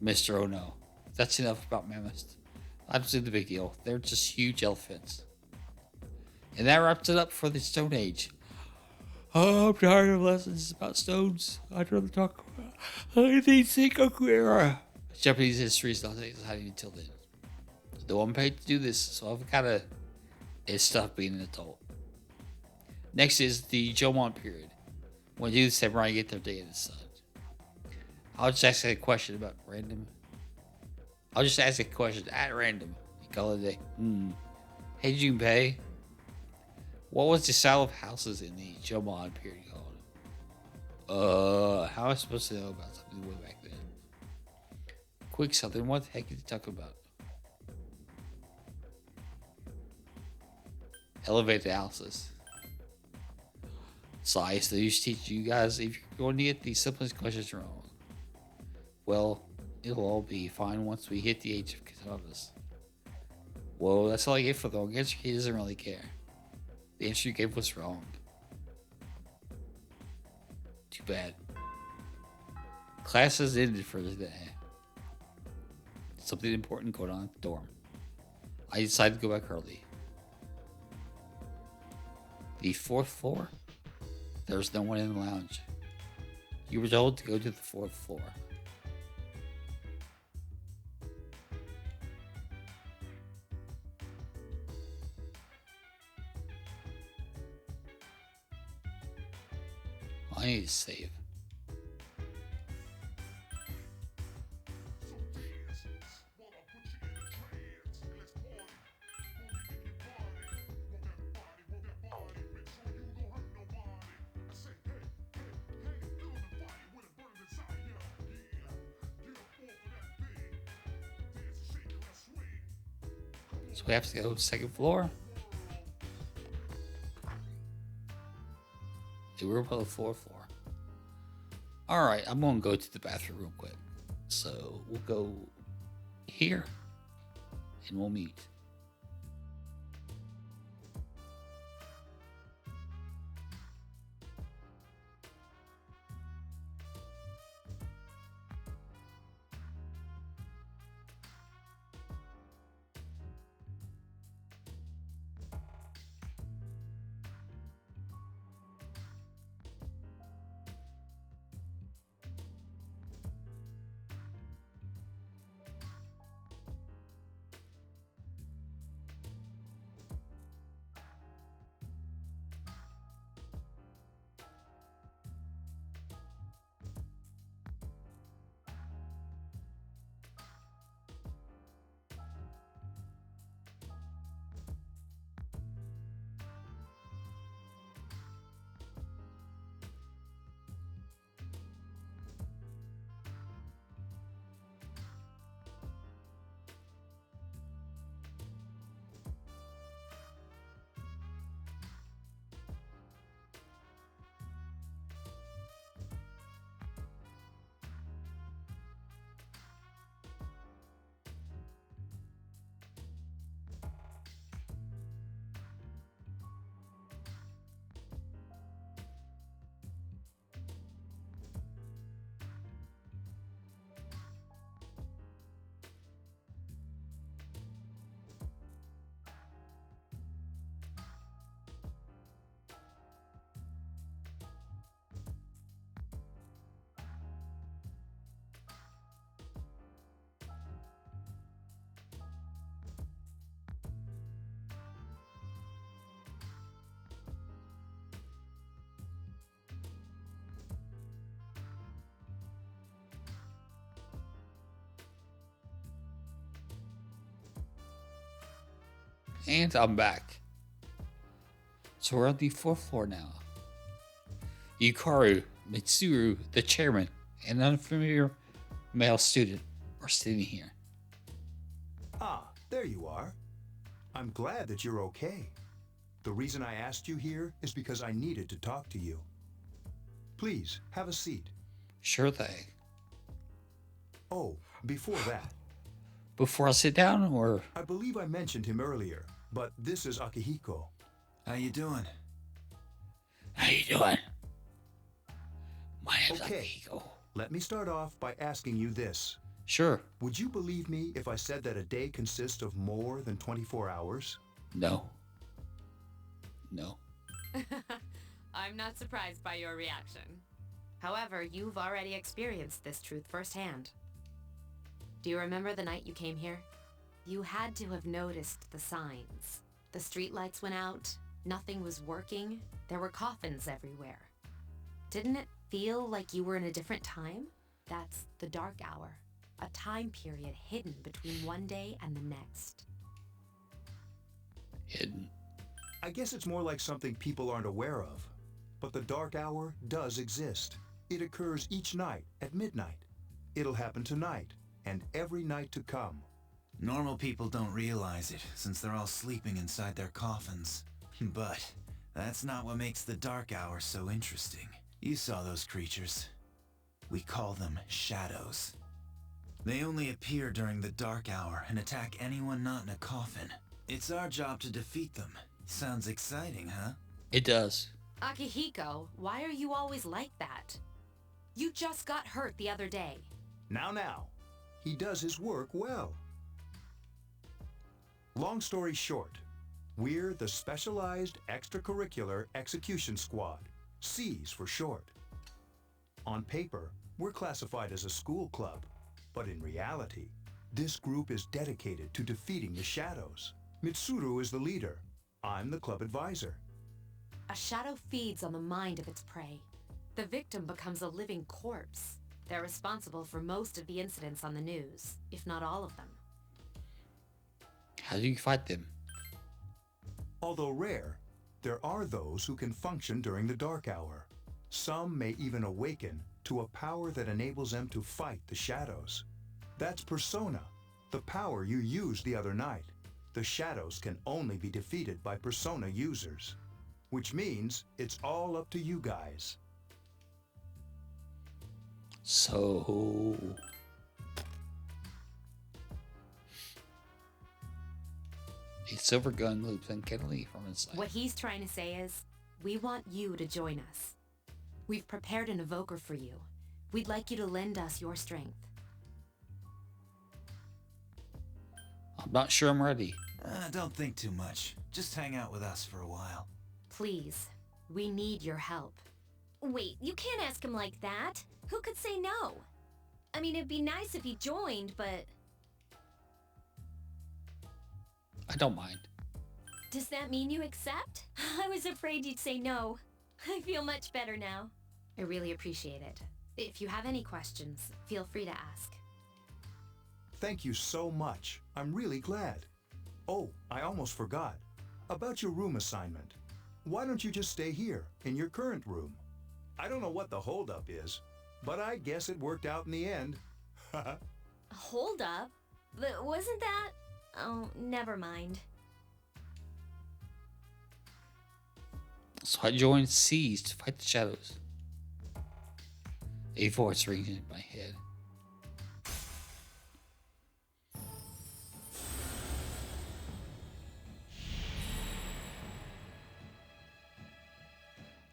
Mr. Ono, that's enough about mammoths. I don't see the big deal. They're just huge elephants. And that wraps it up for the Stone Age. Oh, I'm tired of lessons about stones. I'd rather talk about anything Sengoku era. Japanese history is not exciting until then. Though I'm paid to do this, so I've gotta stop being an adult. Next is the Jomon period, when the samurai get their day in the sun. I'll just ask a question about random. I'll just ask a question at random. You call it a day. Hey Junpei, what was the style of houses in the Jomon period called? How am I supposed to know about something way back then? Quick something, what the heck are you talking about? Elevated houses. Science, they used to teach you guys if you're going to get the simplest questions wrong. Well, it'll all be fine once we hit the age of katanas. Well, that's all I get for the wrong answer. He doesn't really care. The answer you gave was wrong. Too bad. Class has ended for today. Something important going on at the dorm. I decided to go back early. The 4th floor? There's no one in the lounge. You were told to go to the 4th floor. I need to save. So we have to go to the second floor. Okay, we're on the fourth floor. Alright, I'm gonna go to the bathroom real quick. So we'll go here and we'll meet. And I'm back. So we're on the fourth floor now. Yukaru, Mitsuru, the chairman, and an unfamiliar male student are sitting here. Ah, there you are. I'm glad that you're okay. The reason I asked you here is because I needed to talk to you. Please, have a seat. Sure thing. Oh, before that. Before I sit down, or? I believe I mentioned him earlier, but this is Akihiko. How you doing? How you doing? My name's Okay, Akihiko. let me start off by asking you this. Sure. Would you believe me if I said that a day consists of more than 24 hours? No. No. I'm not surprised by your reaction. However, you've already experienced this truth firsthand. Do you remember the night you came here? You had to have noticed the signs. The streetlights went out, nothing was working, there were coffins everywhere. Didn't it feel like you were in a different time? That's the dark hour, a time period hidden between one day and the next. Hidden. I guess it's more like something people aren't aware of. But the dark hour does exist. It occurs each night at midnight. It'll happen tonight and every night to come. Normal people don't realize it, since they're all sleeping inside their coffins. But that's not what makes the dark hour so interesting. You saw those creatures. We call them shadows. They only appear during the dark hour and attack anyone not in a coffin. It's our job to defeat them. Sounds exciting, huh? It does. Akihiko, why are you always like that? You just got hurt the other day. Now. He does his work well. Long story short, we're the Specialized Extracurricular Execution Squad, SEAS for short. On paper, we're classified as a school club, but in reality, this group is dedicated to defeating the shadows. Mitsuru is the leader. I'm the club advisor. A shadow feeds on the mind of its prey. The victim becomes a living corpse. They're responsible for most of the incidents on the news, if not all of them. How do you fight them? Although rare, there are those who can function during the dark hour. Some may even awaken to a power that enables them to fight the shadows. That's Persona, the power you used the other night. The shadows can only be defeated by Persona users, which means it's all up to you guys. So... a silver gun loops uncannily from inside. What he's trying to say is, we want you to join us. We've prepared an evoker for you. We'd like you to lend us your strength. I'm not sure I'm ready. Don't think too much. Just hang out with us for a while. Please, we need your help. Wait, you can't ask him like that. Who could say no? I mean, it'd be nice if he joined, but... I don't mind. Does that mean you accept? I was afraid you'd say no. I feel much better now. I really appreciate it. If you have any questions, feel free to ask. Thank you so much. I'm really glad. Oh, I almost forgot. About your room assignment. Why don't you just stay here, in your current room? I don't know what the holdup is, but I guess it worked out in the end. Hold up? But wasn't that... Oh, never mind. So I joined C's to fight the shadows. A voice rings in my head.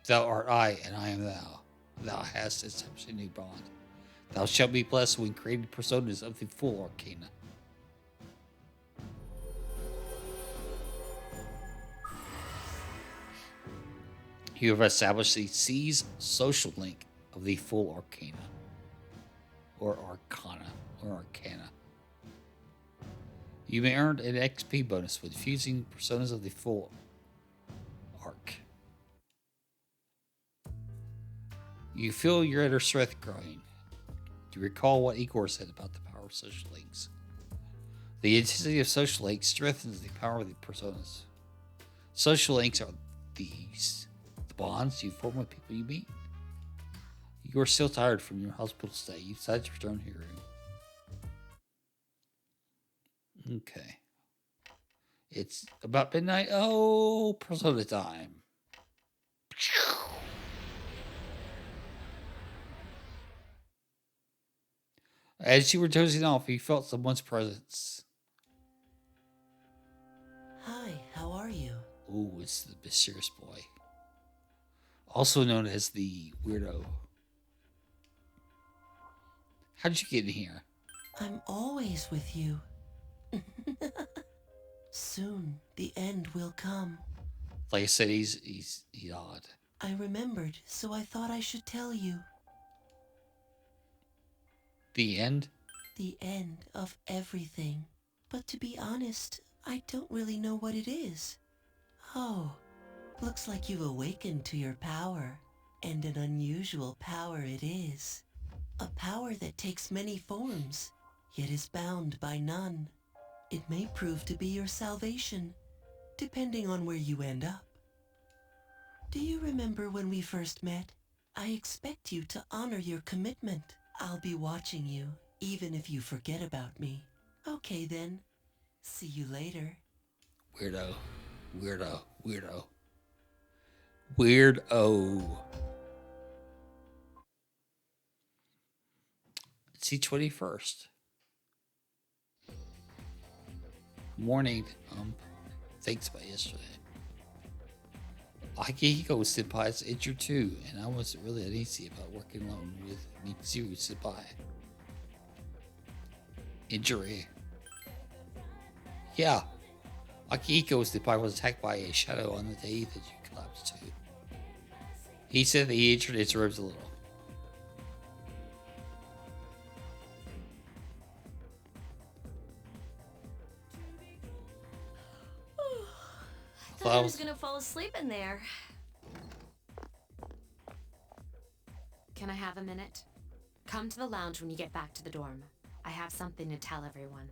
Thou art I, and I am thou. Thou hast established a new bond. Thou shalt be blessed when created personas of the full arcana. You have established the C's social link of the full arcana. Or arcana. You may earn an XP bonus with fusing personas of the full arc. You feel your inner strength growing. You recall what Igor said about the power of social links. The intensity of social links strengthens the power of the personas. Social links are the bonds you form with people you meet. You are still tired from your hospital stay. You decide to return to your room. Okay. It's about midnight. Oh, persona time. As you were dozing off, you felt someone's presence. Hi, how are you? Ooh, it's the mysterious boy. Also known as the weirdo. How did you get in here? I'm always with you. Soon, the end will come. Like I said, he's odd. I remembered, so I thought I should tell you. The end? The end of everything. But to be honest, I don't really know what it is. Oh, looks like you've awakened to your power. And an unusual power it is. A power that takes many forms, yet is bound by none. It may prove to be your salvation, depending on where you end up. Do you remember when we first met? I expect you to honor your commitment. I'll be watching you, even if you forget about me. Okay then. See you later. Weirdo. Weirdo. Weirdo. Weirdo. It's the 21st. Morning. Thanks by yesterday. Akihiko Senpai's injured too, and I wasn't really uneasy about working alone with Mitsuru Senpai. Injury. Yeah. Akihiko Senpai was attacked by a shadow on the day that you collapsed too. He said that he injured his ribs a little. I thought I was gonna fall asleep in there. Can I have a minute? Come to the lounge when you get back to the dorm. I have something to tell everyone.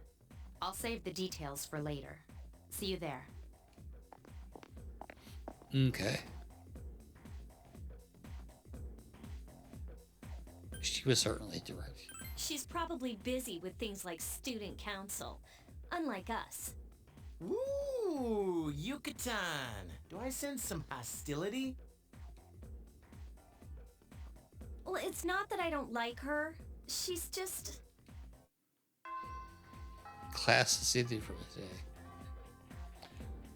I'll save the details for later. See you there. Okay. She was certainly direct. She's probably busy with things like student council, unlike us. Woo! Yucatan. Do I sense some hostility? Well, it's not that I don't like her. She's just... Class is easy for today.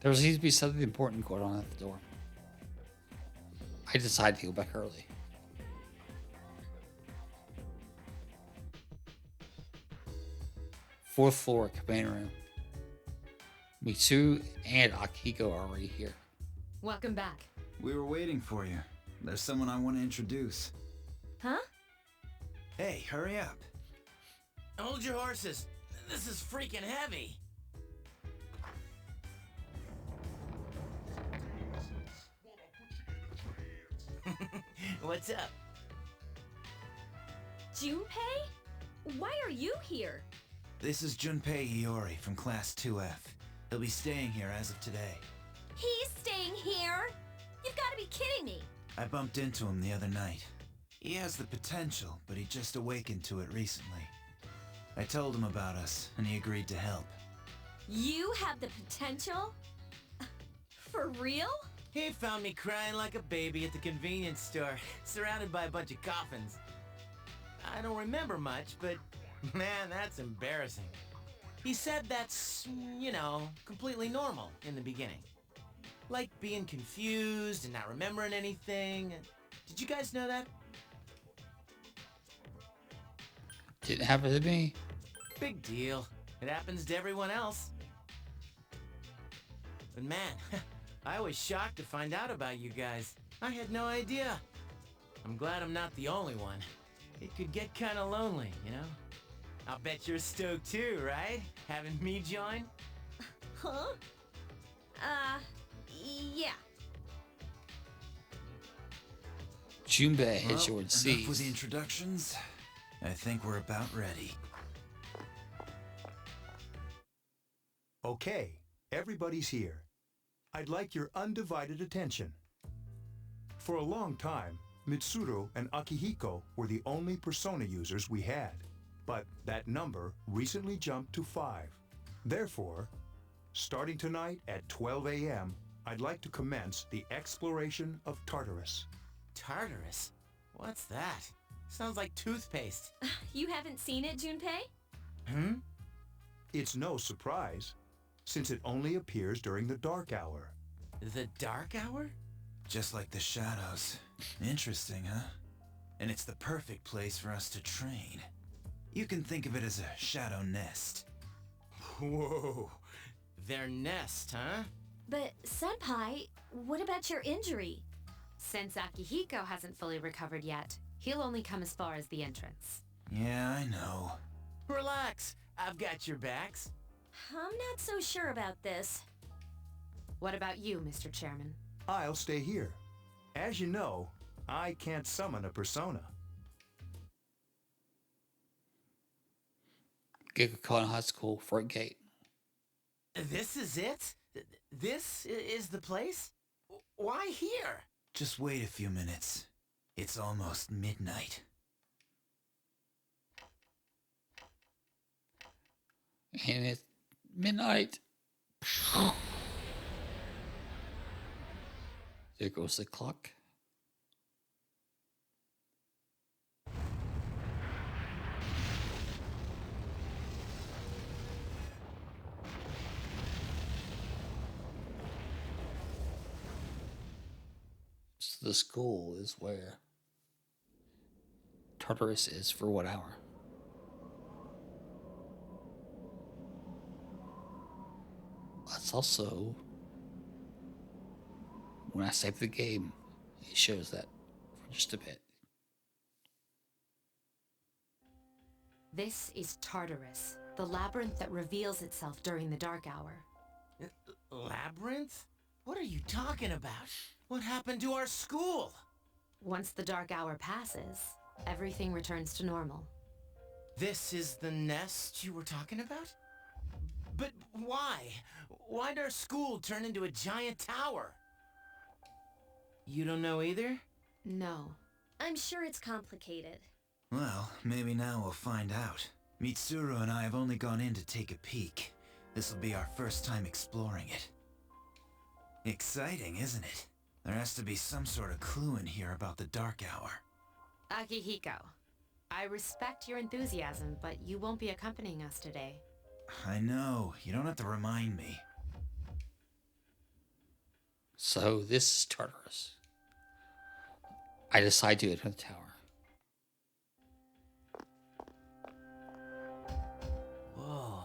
There seems to be something important going on at the door. I decided to go back early. Fourth floor, command room. Mitsu and Akiko are already here. Welcome back. We were waiting for you. There's someone I want to introduce. Huh? Hey, hurry up. Hold your horses. This is freaking heavy. What's up? Junpei? Why are you here? This is Junpei Iori from Class 2F. He'll be staying here as of today. He's staying here? You've got to be kidding me. I bumped into him the other night. He has the potential, but he just awakened to it recently. I told him about us, and he agreed to help. You have the potential? For real? He found me crying like a baby at the convenience store, surrounded by a bunch of coffins. I don't remember much, but man, that's embarrassing. He said that's, you know, completely normal in the beginning. Like being confused and not remembering anything. Did you guys know that? Didn't happen to me. Big deal. It happens to everyone else. But man, I was shocked to find out about you guys. I had no idea. I'm glad I'm not the only one. It could get kinda lonely, you know? I'll bet you're stoked too, right? Having me join? Huh? Yeah. Junpei heads Well, towards enough with seas. the introductions. I think we're about ready. Okay, everybody's here. I'd like your undivided attention. For a long time, Mitsuru and Akihiko were the only persona users we had, but that number recently jumped to 5. Therefore, starting tonight at 12 a.m., I'd like to commence the exploration of Tartarus. Tartarus? What's that? Sounds like toothpaste. You haven't seen it, Junpei? Hmm? It's no surprise, since it only appears during the dark hour. The dark hour? Just like the shadows. Interesting, huh? And it's the perfect place for us to train. You can think of it as a shadow nest. Whoa. Their nest, huh? But, Senpai, what about your injury? Since Akihiko hasn't fully recovered yet, he'll only come as far as the entrance. Yeah, I know. Relax. I've got your backs. I'm not so sure about this. What about you, Mr. Chairman? I'll stay here. As you know, I can't summon a persona. Gigakon High School, front gate. This is it? This is the place? Why here? Just wait a few minutes. It's almost midnight. And it's midnight. There goes the clock. So the school is where Tartarus is for what hour? That's also when I save the game, it shows that for just a bit. This is Tartarus, the labyrinth that reveals itself during the dark hour. Labyrinth? What are you talking about? What happened to our school? Once the dark hour passes, everything returns to normal. This is the nest you were talking about? But why? Why'd our school turn into a giant tower? You don't know either? No. I'm sure it's complicated. Well, maybe now we'll find out. Mitsuru and I have only gone in to take a peek. This'll be our first time exploring it. Exciting, isn't it? There has to be some sort of clue in here about the Dark Hour. Akihiko, I respect your enthusiasm, but you won't be accompanying us today. I know. You don't have to remind me. So this is Tartarus. I decide to enter the tower. Whoa.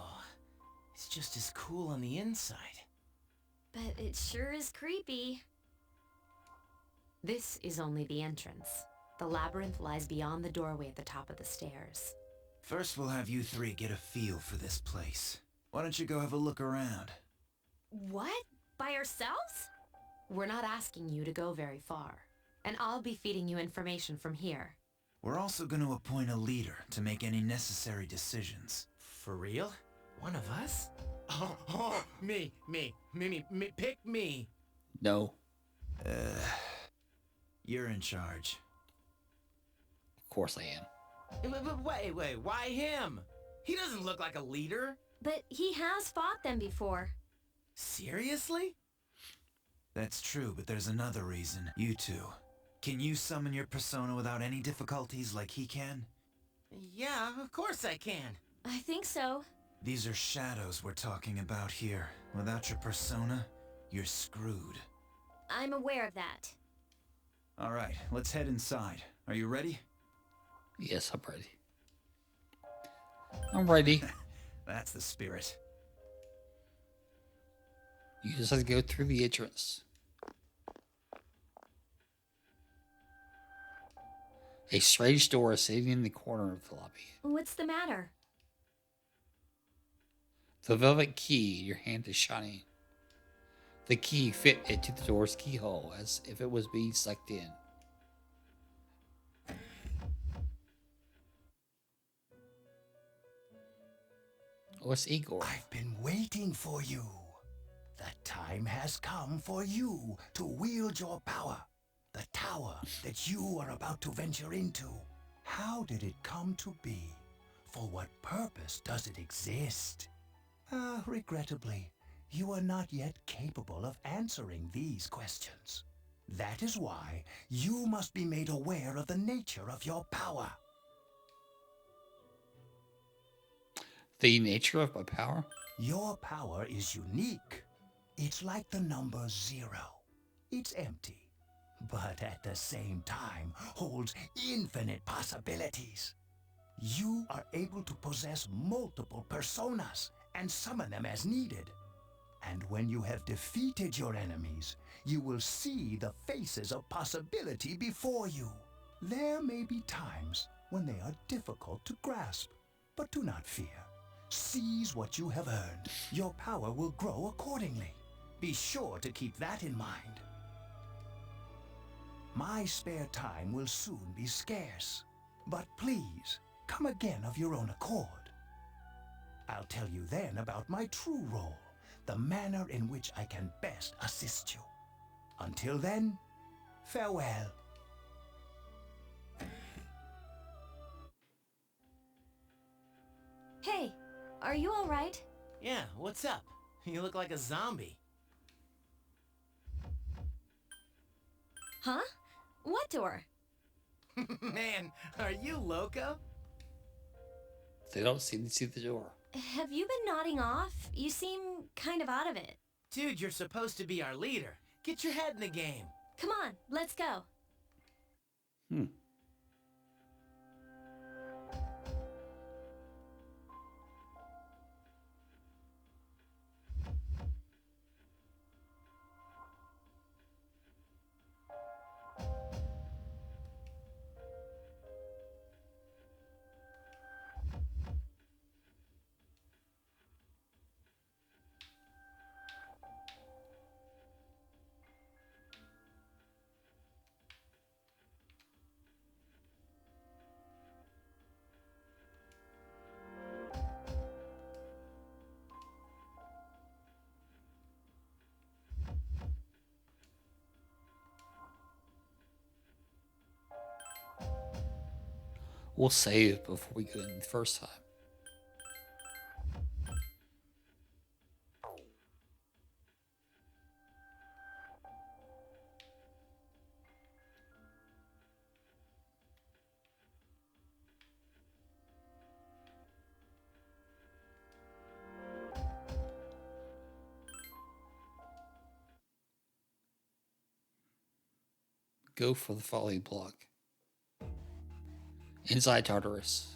It's just as cool on the inside. But it sure is creepy. This is only the entrance. The labyrinth lies beyond the doorway at the top of the stairs. First, we'll have you three get a feel for this place. Why don't you go have a look around? What? By ourselves? We're not asking you to go very far, and I'll be feeding you information from here. We're also going to appoint a leader to make any necessary decisions. For real? One of us? Oh, me, pick me. No. You're in charge. Of course I am. Wait, why him? He doesn't look like a leader. But he has fought them before. Seriously? That's true, but there's another reason. You two. Can you summon your persona without any difficulties like he can? Yeah, of course I can. I think so. These are shadows we're talking about here. Without your persona, you're screwed. I'm aware of that. Alright, let's head inside. Are you ready? Yes, I'm ready. I'm ready. That's the spirit. You just have to go through the entrance. A strange door is sitting in the corner of the lobby. What's the matter? The velvet key in your hand is shining. The key fit into the door's keyhole as if it was being sucked in. Oh, it's Igor. I've been waiting for you. The time has come for you to wield your power. The tower that you are about to venture into. How did it come to be? For what purpose does it exist? Regrettably, you are not yet capable of answering these questions. That is why you must be made aware of the nature of your power. The nature of my power? Your power is unique. It's like the number 0. It's empty, but at the same time holds infinite possibilities. You are able to possess multiple personas and summon them as needed. And when you have defeated your enemies, you will see the faces of possibility before you. There may be times when they are difficult to grasp, but do not fear. Seize what you have earned. Your power will grow accordingly. Be sure to keep that in mind. My spare time will soon be scarce, but please, come again of your own accord. I'll tell you then about my true role, the manner in which I can best assist you. Until then, farewell. Hey, are you all right? Yeah, what's up? You look like a zombie. Huh? What door? Man, are you loco? They don't seem to see the door. Have you been nodding off? You seem kind of out of it. Dude, you're supposed to be our leader. Get your head in the game. Come on, let's go. We'll save before we go in the first time. Go for the following block. Inside Tartarus.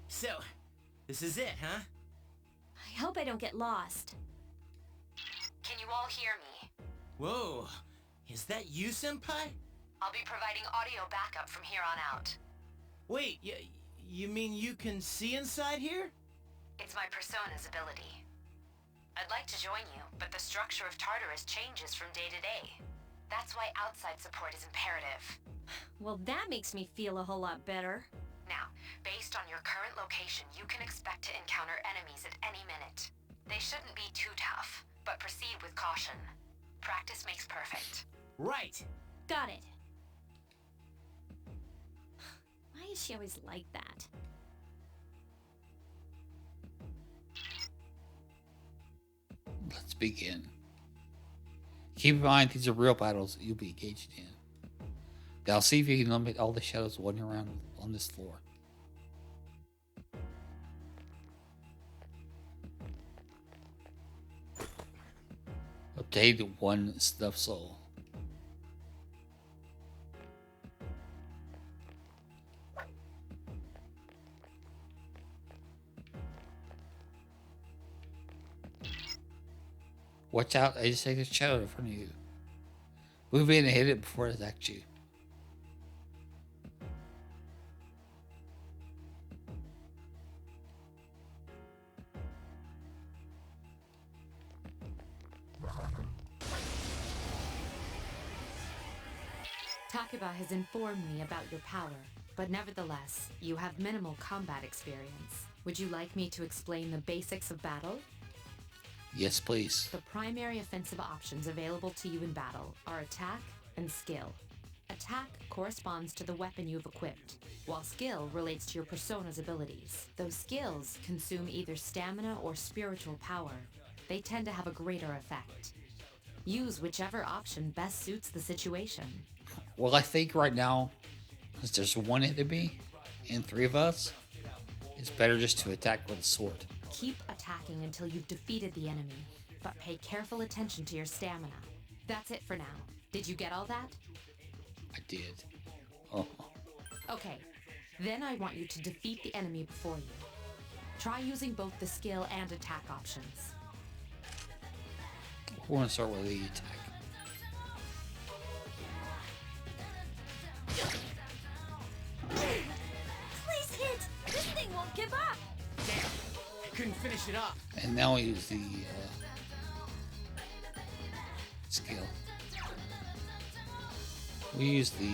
So, this is it, huh? I hope I don't get lost. Can you all hear me? Whoa, is that you, Senpai? I'll be providing audio backup from here on out. Wait, you mean you can see inside here? It's my persona's ability. I'd like to join you, but the structure of Tartarus changes from day to day. That's why outside support is imperative. Well, that makes me feel a whole lot better. Now, based on your current location, you can expect to encounter enemies at any minute. They shouldn't be too tough, but proceed with caution. Practice makes perfect. Right! Got it. Why is she always like that? Let's begin. Keep in mind, these are real battles that you'll be engaged in. Now see if you can eliminate all the shadows wandering around on this floor. Obtain one stuffed soul. Watch out, I just take a shadow in front of you. Move in and hit it before it attacks you. Takeba has informed me about your power, but nevertheless, you have minimal combat experience. Would you like me to explain the basics of battle? Yes, please. The primary offensive options available to you in battle are attack and skill. Attack corresponds to the weapon you've equipped, while skill relates to your persona's abilities. Those skills consume either stamina or spiritual power. They tend to have a greater effect. Use whichever option best suits the situation. Well, I think right now, because there's one enemy and three of us, it's better just to attack with a sword. Keep attacking until you've defeated the enemy, but pay careful attention to your stamina. That's it for now. Did you get all that? I did. Oh. Okay, then I want you to defeat the enemy before you. Try using both the skill and attack options. We're going to start with the attack. Please hit! This thing won't give up! Damn, I couldn't finish it off. And now we use the skill. We use the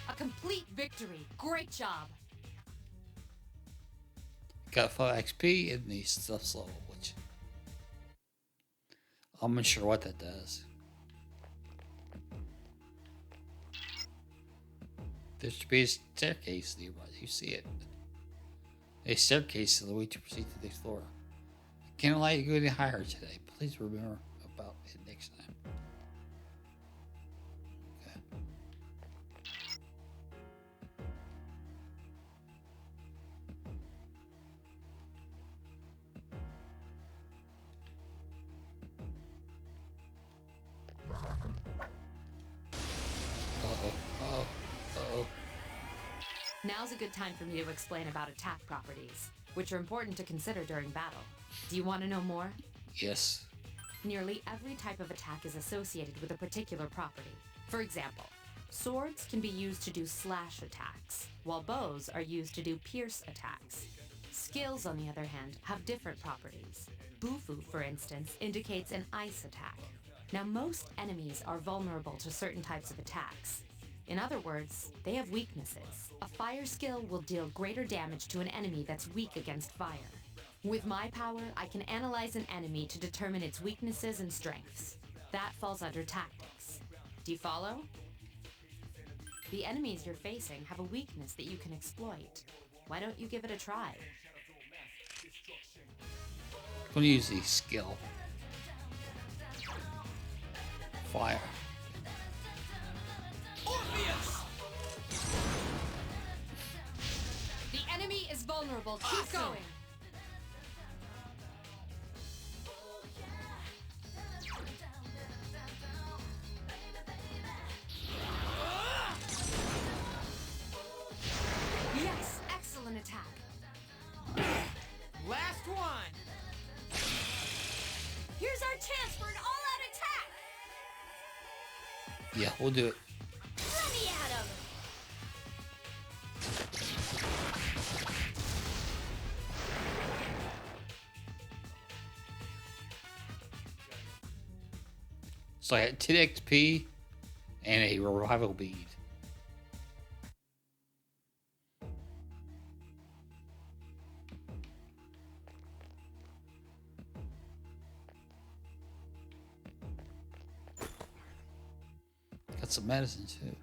A complete victory. Great job. got 5 XP in the stuff level, which I'm not sure what that does. There should be a staircase nearby. You see it. A staircase is the way to proceed to the next floor. I can't allow you to go any higher today. Please remember about it next time. Okay. Now's a good time for me to explain about attack properties, which are important to consider during battle. Do you want to know more? Yes. Nearly every type of attack is associated with a particular property. For example, swords can be used to do slash attacks, while bows are used to do pierce attacks. Skills, on the other hand, have different properties. Bufu, for instance, indicates an ice attack. Now, most enemies are vulnerable to certain types of attacks. In other words, they have weaknesses. A fire skill will deal greater damage to an enemy that's weak against fire. With my power, I can analyze an enemy to determine its weaknesses and strengths. That falls under tactics. Do you follow? The enemies you're facing have a weakness that you can exploit. Why don't you give it a try? I'm going to use the skill. Fire. Orpheus! vulnerable. Keep going. Yes, excellent attack. Last one! Here's our chance for an all-out attack! Yeah, we'll do it. Let me at him! So I had 10 XP and a revival bead. Got some medicine too.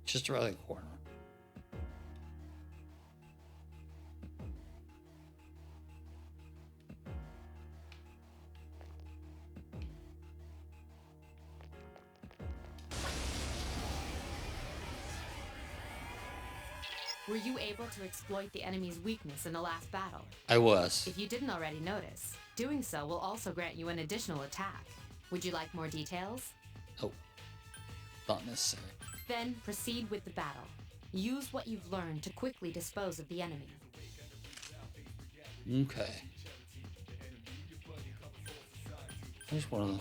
Just around the corner. Were you able to exploit the enemy's weakness in the last battle? I was. If you didn't already notice, doing so will also grant you an additional attack. Would you like more details? Oh, not necessary. Then proceed with the battle. Use what you've learned to quickly dispose of the enemy. Okay. Here's one of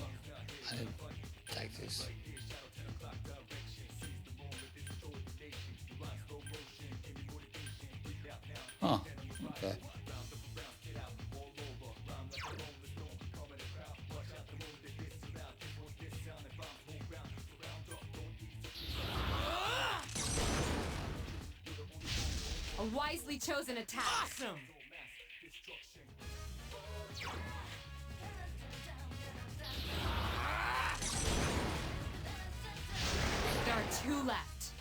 the tactics. Huh. Okay. A wisely chosen attack. Awesome! There are 2 left.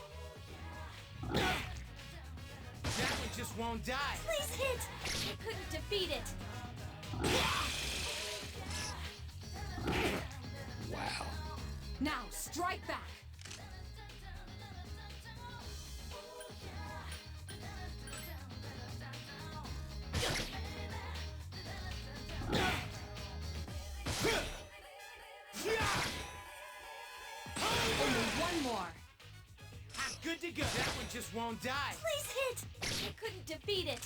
That one just won't die. Please hit! I couldn't defeat it. Wow. Now strike back. Only one more. Good to go. That one just won't die. Please hit! I couldn't defeat it.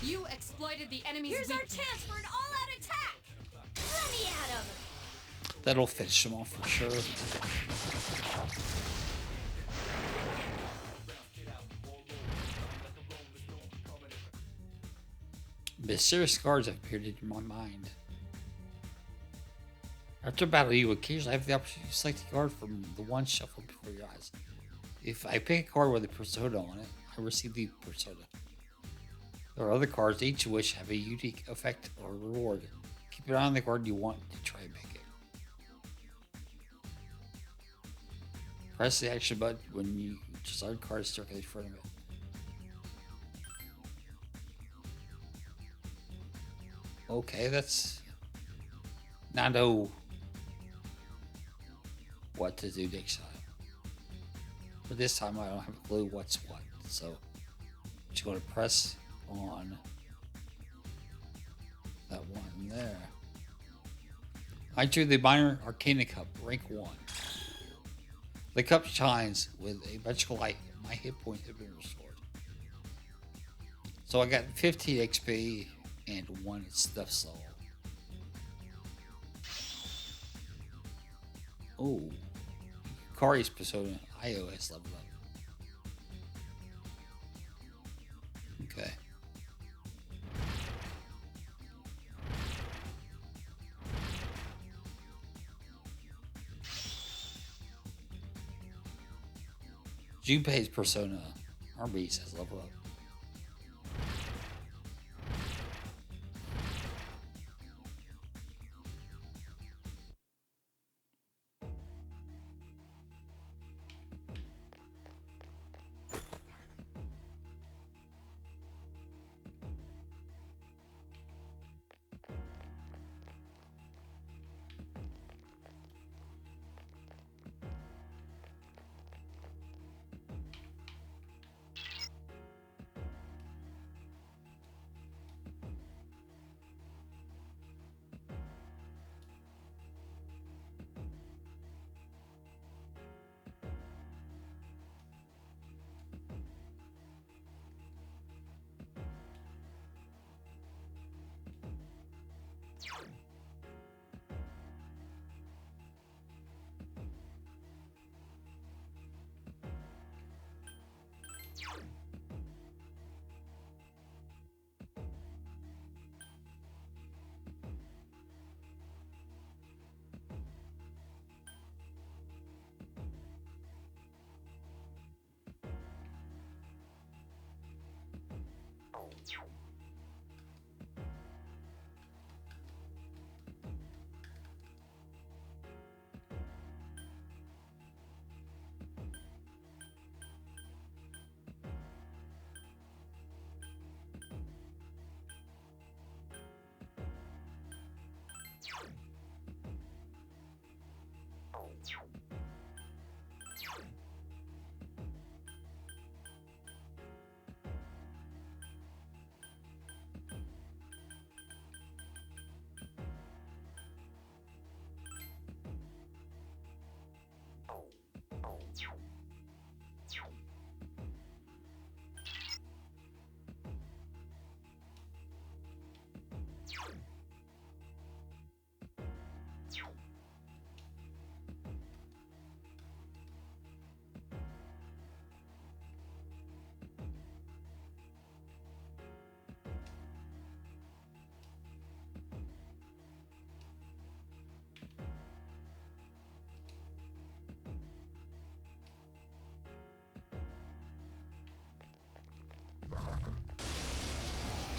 You exploited the enemy's Here's our weakness. chance for an all-out attack! Let me at him! That'll finish him off for sure. Mysterious scars have appeared in my mind. After battle, you occasionally have the opportunity to select a card from the one shuffled before your eyes. If I pick a card with a persona on it, I receive the persona. There are other cards, each of which have a unique effect or reward. Keep an eye on the card you want to try and pick it. Press the action button when you desired card is directly in front of it. Okay, that's... Now I know what to do next time. But this time I don't have a clue what's what. So I'm just going to press on that one there. I drew the minor Arcana Cup, rank 1. The cup shines with a magical light. My hit points have been restored. So I got 15 XP and 1 stuff soul. Oh, Kari's persona iOS level up. Okay. Junpei's persona Arby's has leveled up.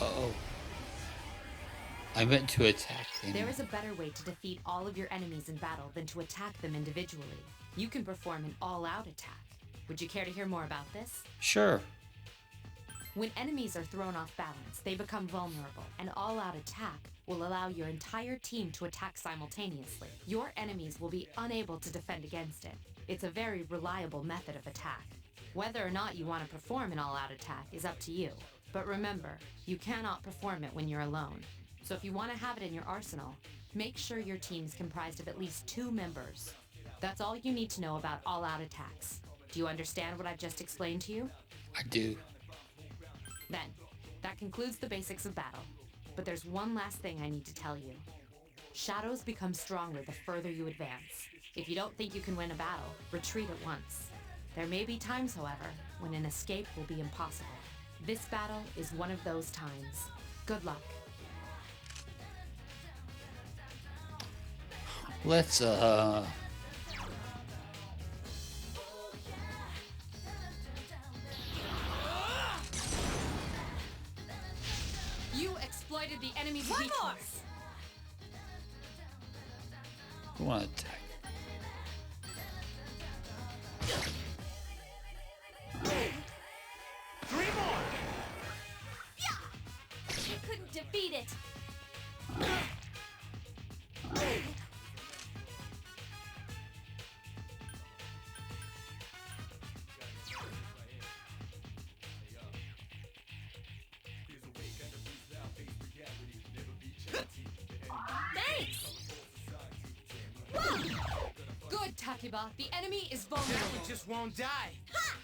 Uh-oh. I meant to attack him. There is a better way to defeat all of your enemies in battle than to attack them individually. You can perform an all-out attack. Would you care to hear more about this? Sure. When enemies are thrown off balance, they become vulnerable. An all-out attack will allow your entire team to attack simultaneously. Your enemies will be unable to defend against it. It's a very reliable method of attack. Whether or not you want to perform an all-out attack is up to you. But remember, you cannot perform it when you're alone. So if you want to have it in your arsenal, make sure your team's comprised of at least 2 members. That's all you need to know about all-out attacks. Do you understand what I've just explained to you? I do. Then, that concludes the basics of battle. But there's one last thing I need to tell you. Shadows become stronger the further you advance. If you don't think you can win a battle, retreat at once. There may be times, however, when an escape will be impossible. This battle is one of those times. Good luck. Let's, You exploited the enemy's weakness. I want to attack. Three more! You couldn't defeat it. Thanks. Good, Takiba. The enemy is That vulnerable. one just won't die. Ha!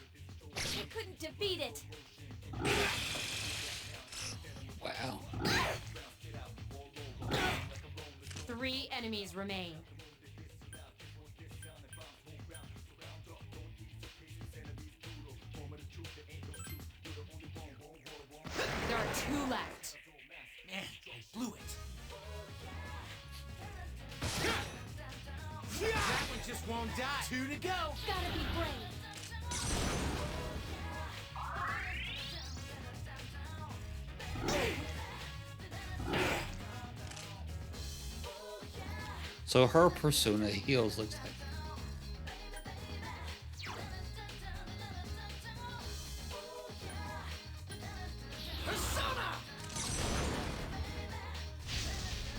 You couldn't defeat it. Wow. 3 enemies remain. There are 2 left. Man, I blew it. That one just won't die. 2 to go. Gotta be brave. So her persona heals, looks like. Persona!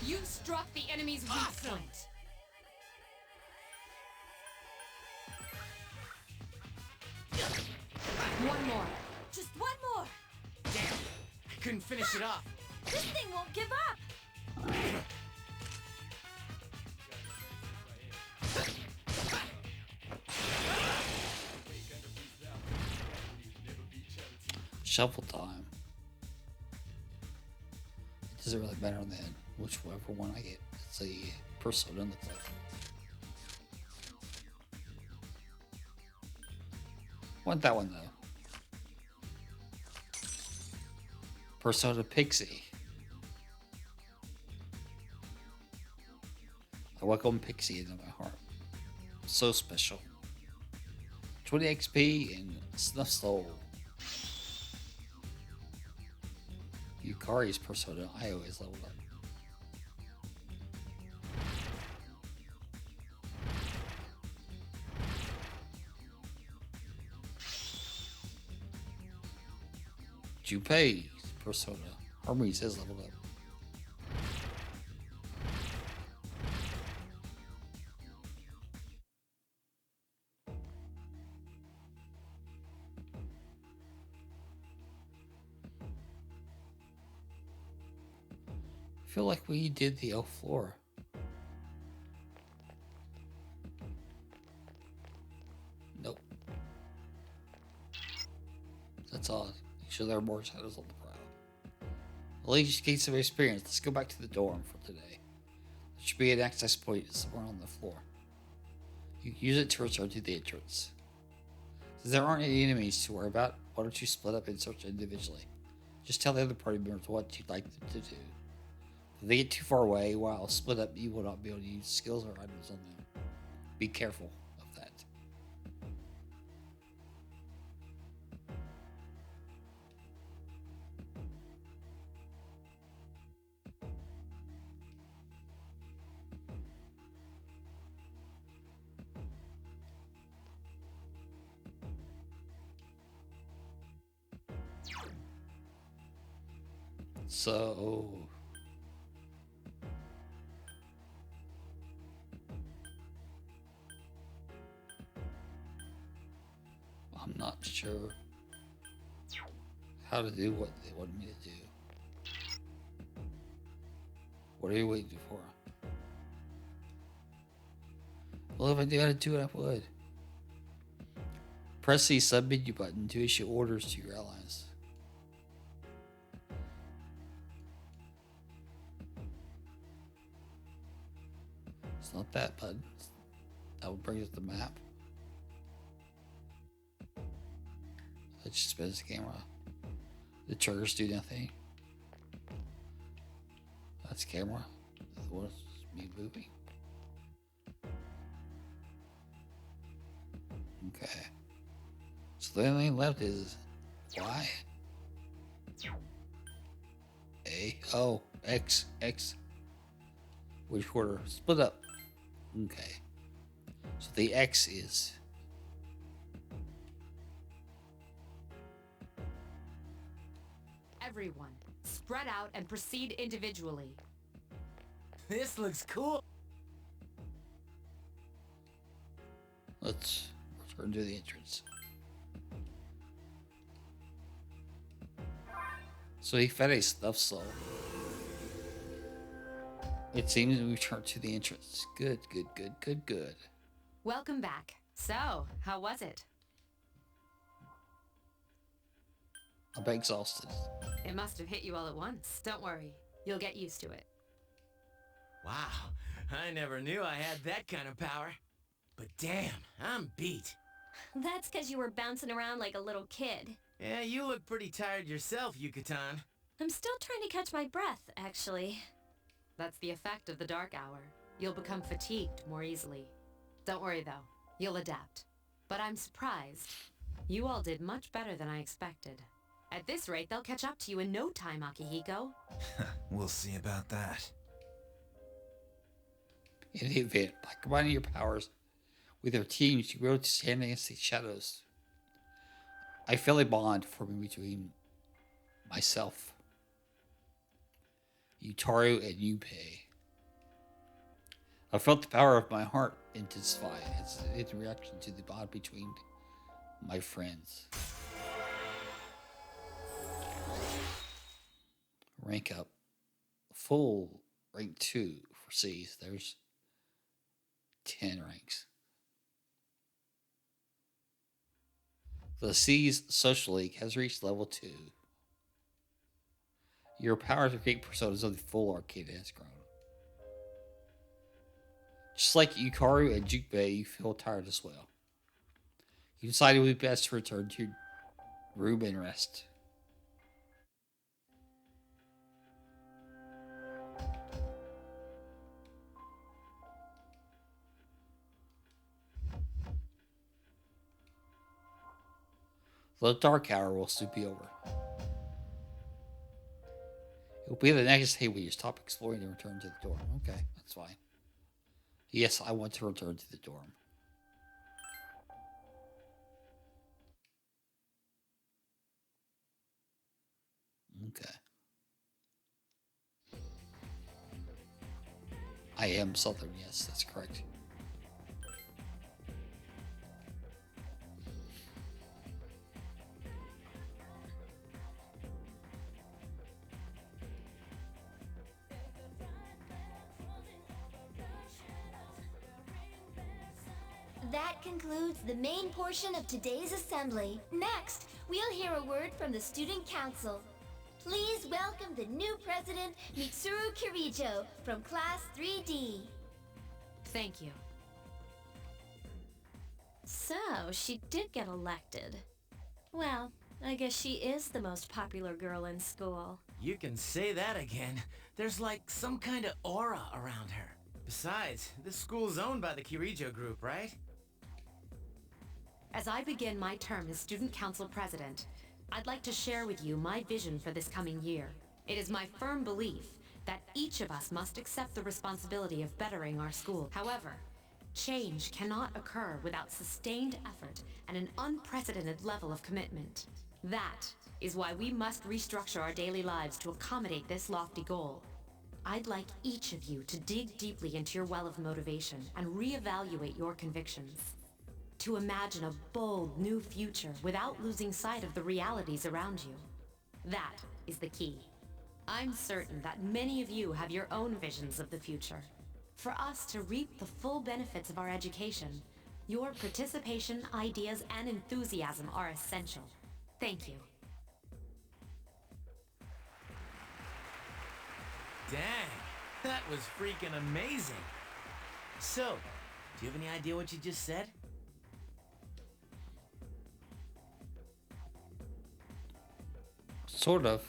You struck the enemy's weak Awesome. point. One more. Just one more. Damn, I couldn't finish it off. This thing won't give up. Shuffle time. It doesn't really matter then whichever one I get. It's a persona looks like. Want that one though. Persona Pixie. I welcome Pixie into my heart. So special. 20 XP and Snuff Soul. Yukari's persona, I always leveled up. Junpei's persona, Hermes has leveled up. I feel like we did the elf floor. Nope. That's odd. Sure there are more shadows on the prowl. At least you gained some experience. Let's go back to the dorm for today. There should be an access point somewhere on the floor. You can use it to return to the entrance. Since there aren't any enemies to worry about, why don't you split up and search individually? Just tell the other party members what you'd like them to do. If they get too far away while split up, you will not be able to use skills or items on them. Be careful of that. So I'm not sure how to do what they wanted me to do. What are you waiting for? Well, if I knew how to do it, I would. Press the sub-menu button to issue orders to your allies. It's not that button. That will bring us the map. That just spins the camera. The triggers do nothing. That's camera. What's me moving? Okay. So the only thing left is Y. A. O. X. X. Which order? Split up. Okay. So the X is. Everyone, spread out and proceed individually. This looks cool. Let's return to the entrance. So he fed a stuffed soul. It seems we returned to the entrance. Good, good, good, good, good. Welcome back. So, how was it? I'm exhausted. It must have hit you all at once. Don't worry, you'll get used to it. Wow, I never knew I had that kind of power. But damn, I'm beat. That's because you were bouncing around like a little kid. Yeah, you look pretty tired yourself, Yucatan. I'm still trying to catch my breath, actually. That's the effect of the dark hour. You'll become fatigued more easily. Don't worry though, you'll adapt. But I'm surprised. You all did much better than I expected. At this rate, they'll catch up to you in no time, Akihiko. We'll see about that. In the event, by combining your powers with your teams, you will stand against the shadows. I feel a bond forming between myself, Utaru, and Yupei. I felt the power of my heart intensify as in reaction to the bond between my friends. Rank up. Full rank 2 for C's. There's 10 ranks. The C's Social League has reached level 2. Your powers to create personas of the full arcade has grown. Just like Yukaru and Jukebei, you feel tired as well. You decided it would be best to return to your room and rest. The dark hour will soon be over. It will be the next day when you stop exploring and return to the dorm. Okay, that's fine. Yes, I want to return to the dorm. Okay. I am Southern, yes, that's correct. That concludes the main portion of today's assembly. Next, we'll hear a word from the Student Council. Please welcome the new president, Mitsuru Kirijo, from Class 3D. Thank you. So, she did get elected. Well, I guess she is the most popular girl in school. You can say that again. There's like some kind of aura around her. Besides, this school's owned by the Kirijo group, right? As I begin my term as Student Council President, I'd like to share with you my vision for this coming year. It is my firm belief that each of us must accept the responsibility of bettering our school. However, change cannot occur without sustained effort and an unprecedented level of commitment. That is why we must restructure our daily lives to accommodate this lofty goal. I'd like each of you to dig deeply into your well of motivation and reevaluate your convictions. To imagine a bold new future without losing sight of the realities around you. That is the key. I'm certain that many of you have your own visions of the future. For us to reap the full benefits of our education, your participation, ideas, and enthusiasm are essential. Thank you. Dang, that was freaking amazing. So, do you have any idea what you just said? Sort of.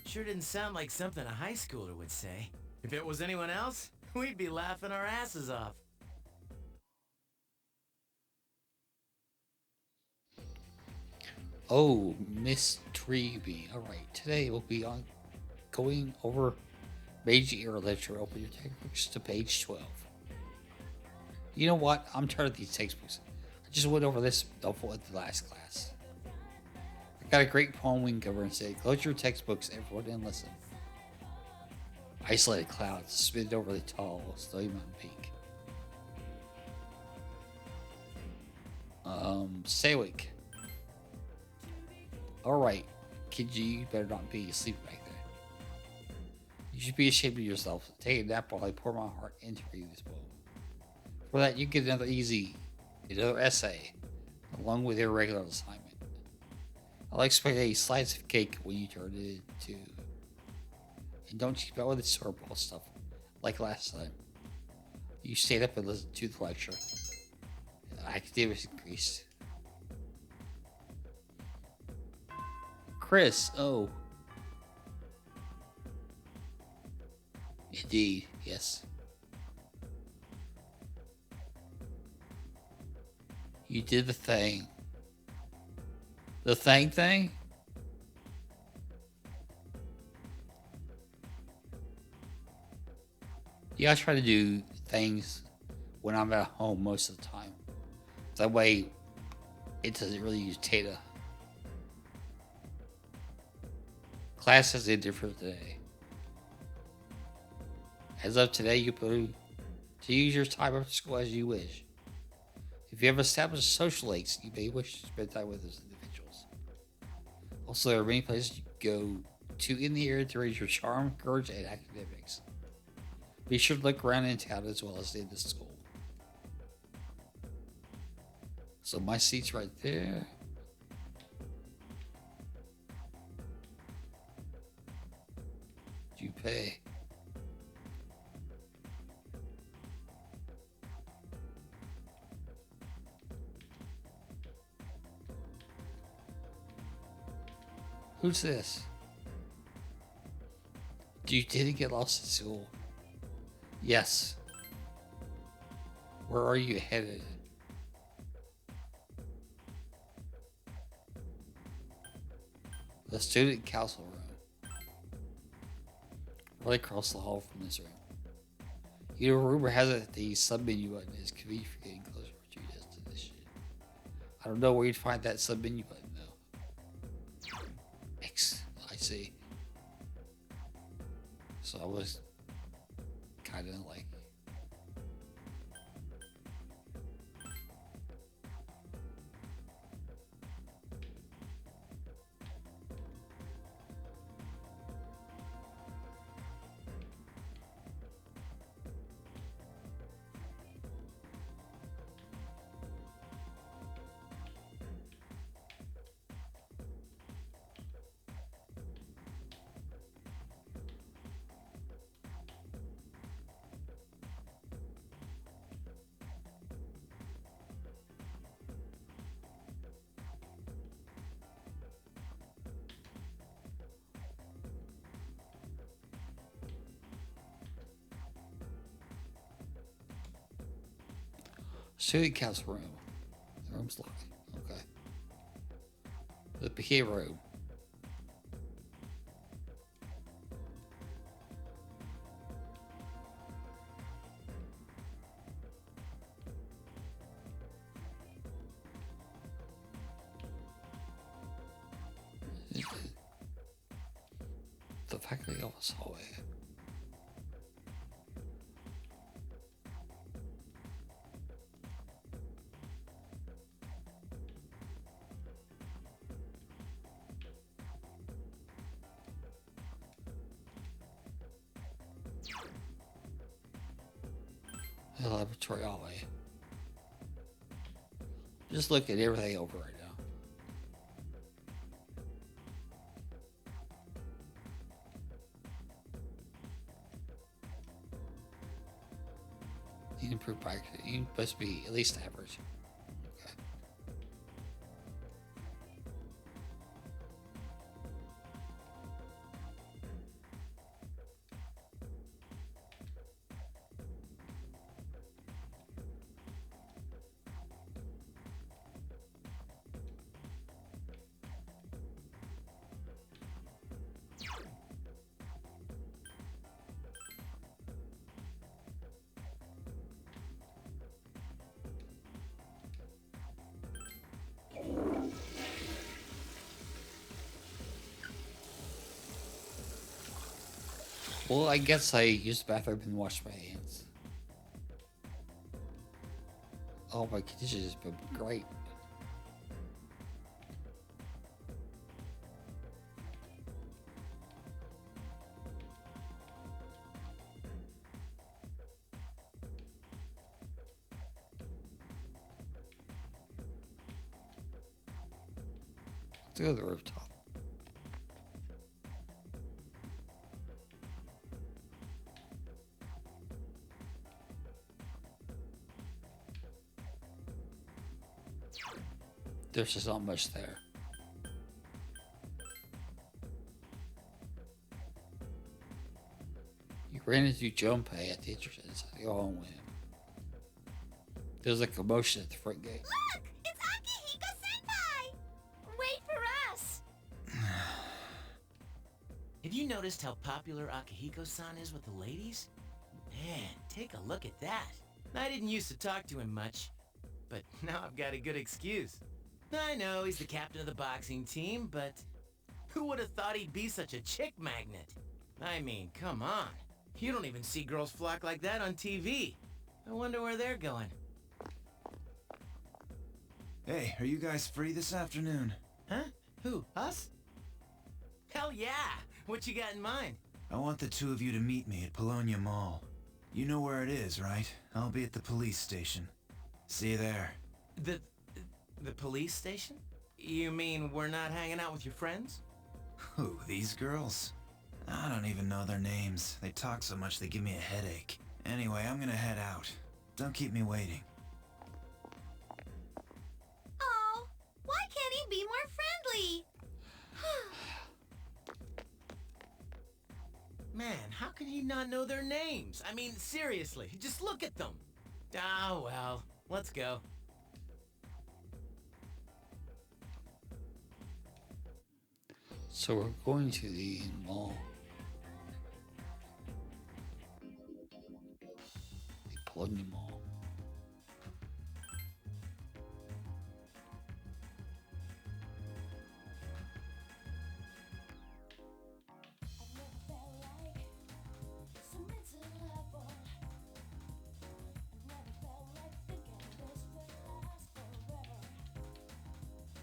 Sure didn't sound like something a high schooler would say. If it was anyone else, we'd be laughing our asses off. Oh, Miss Treeby. Alright, today we'll be on going over Meiji Era Literature. Open your textbooks to page 12. You know what? I'm tired of these textbooks. I just went over this novel at the last class. I got a great poem we can cover and say, close your textbooks, everyone, and listen. Isolated clouds spitted over the tall, snowy mountain peak. Stay awake. Alright, kid G, you better not be asleep back there. You should be ashamed of yourself. Take a nap while I pour my heart into reading this poem. For that, you get another essay, along with your regular assignment. I'll expect a slice of cake when you turn it into. And don't keep out with the sorball stuff, like last time. You stayed up and listened to the lecture. Academics increased. Chris, oh. Indeed, yes. You did the thing. The thing? Yeah, I try to do things when I'm at home most of the time. That way, it doesn't really use data. Class is different today. As of today, you can use your time after school as you wish. If you have established social links, you may wish to spend time with those individuals. Also, there are many places you can go to in the area to raise your charm, courage, and academics. Be sure to look around in town as well as in the school. So my seat's right there. You pay. Who's this? You didn't get lost at school. Yes. Where are you headed? The student council room. Right across the hall from this room. You know, rumor has it that the sub-menu button is convenient for getting closer to your destination. I don't know where you'd find that sub-menu button though. I see. So I was kind of like, student council room. The room's locked. Okay. The PA room. the faculty office hallway. The laboratory hallway. Just look at everything over right now. You can improve by you must be at least average. Okay. Well, I guess I used the bathroom and washed my hands. Oh, my condition has been great. Let's go to the rooftop. There's just not much there. You ran into Junpei at the entrance of the hallway. There's a commotion at the front gate. Look! It's Akihiko-senpai! Wait for us! Have you noticed how popular Akihiko-san is with the ladies? Man, take a look at that. I didn't used to talk to him much, but now I've got a good excuse. I know he's the captain of the boxing team, but who would have thought he'd be such a chick magnet? I mean, come on. You don't even see girls flock like that on TV. I wonder where they're going. Hey, are you guys free this afternoon? Huh? Who? Us? Hell yeah! What you got in mind? I want the two of you to meet me at Polonia Mall. You know where it is, right? I'll be at the police station. See you there. The police station? You mean we're not hanging out with your friends? Who, these girls? I don't even know their names. They talk so much they give me a headache. Anyway, I'm gonna head out. Don't keep me waiting. Oh, why can't he be more friendly? Man, how can he not know their names? I mean, seriously, just look at them. Ah, well, let's go. So we're going to the mall. The Polonia Mall.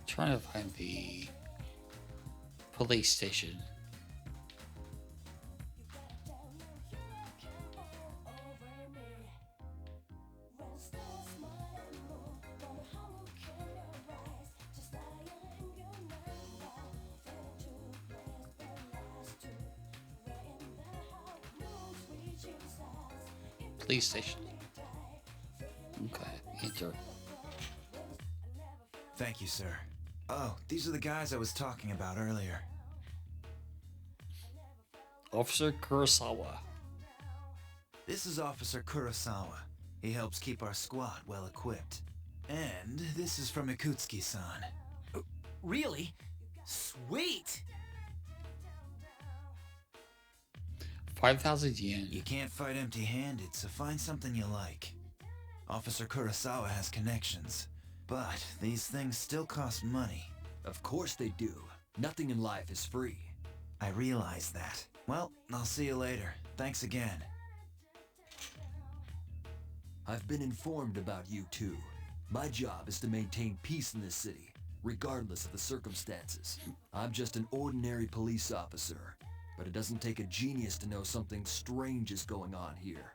Trying to find the police station. Police station. Okay, enter. Thank you, sir. Oh, these are the guys I was talking about earlier. Officer Kurosawa. This is Officer Kurosawa. He helps keep our squad well equipped. And this is from Ikutsuki-san. Really? Sweet! 5,000 yen. You can't fight empty-handed, so find something you like. Officer Kurosawa has connections, but these things still cost money. Of course they do. Nothing in life is free. I realize that. Well, I'll see you later. Thanks again. I've been informed about you two. My job is to maintain peace in this city, regardless of the circumstances. I'm just an ordinary police officer, but it doesn't take a genius to know something strange is going on here.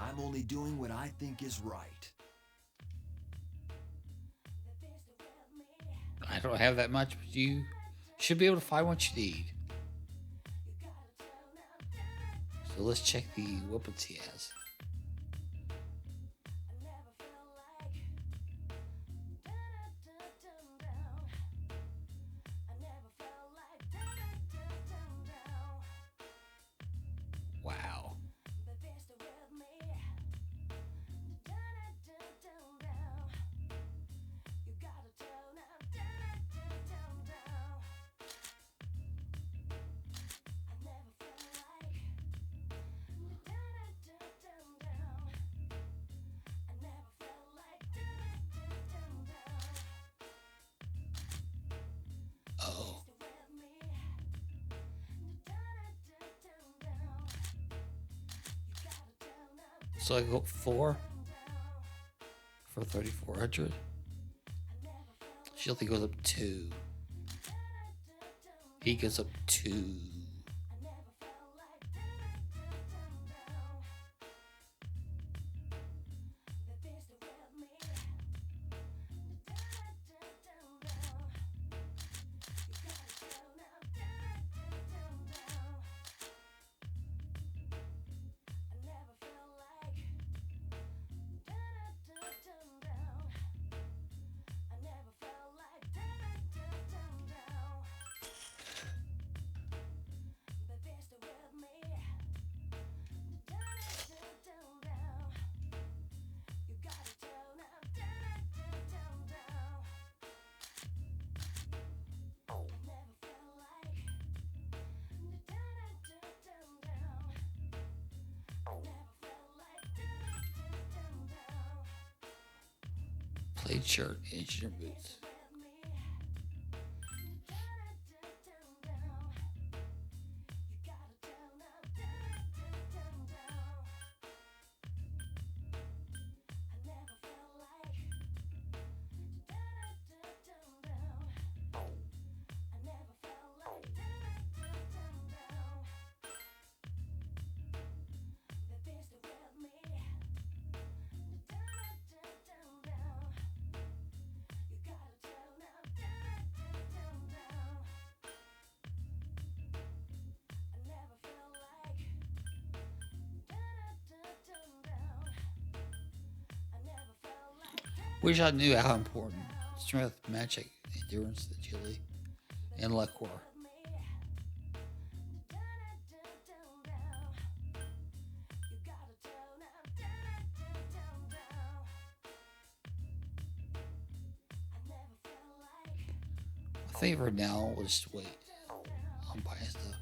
I'm only doing what I think is right. I don't have that much, but you should be able to find what you need. So let's check the weapons he has. Wow. Oh. So I go 4 for 3,400. She only goes up 2. He goes up 2. Plaid shirt, engineer boots. Wish I knew how important strength, magic, endurance, agility, and luck were. My favorite now will just wait. I'm buying stuff.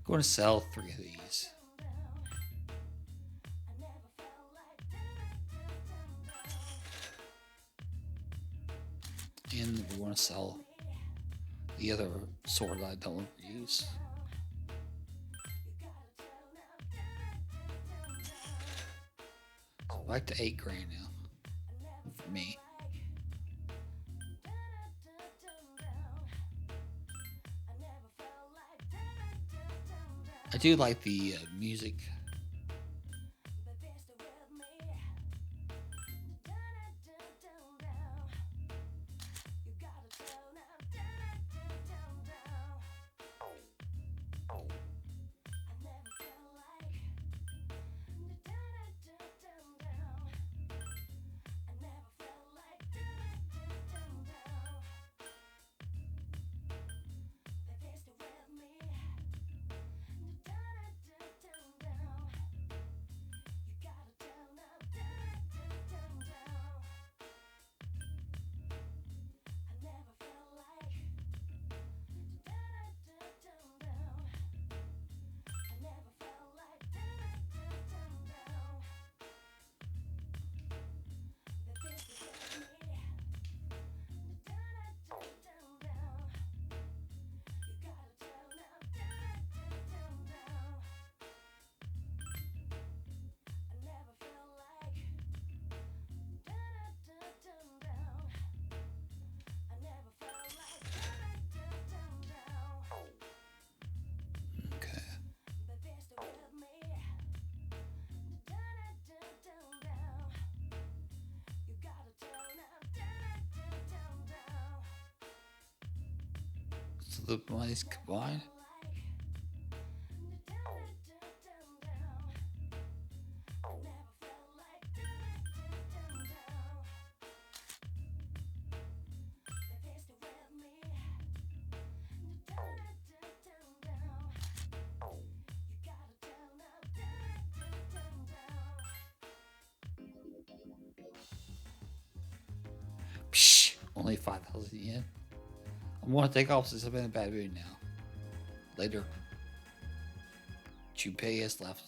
Going to sell 3 of these. And we want to sell the other sword that I don't use. So back to 8 grand now for me. I do like the music. of the monies combined. Psh, only 5,000 yen. I'm gonna take off since I'm in a bad mood now. Later. Junpei has left.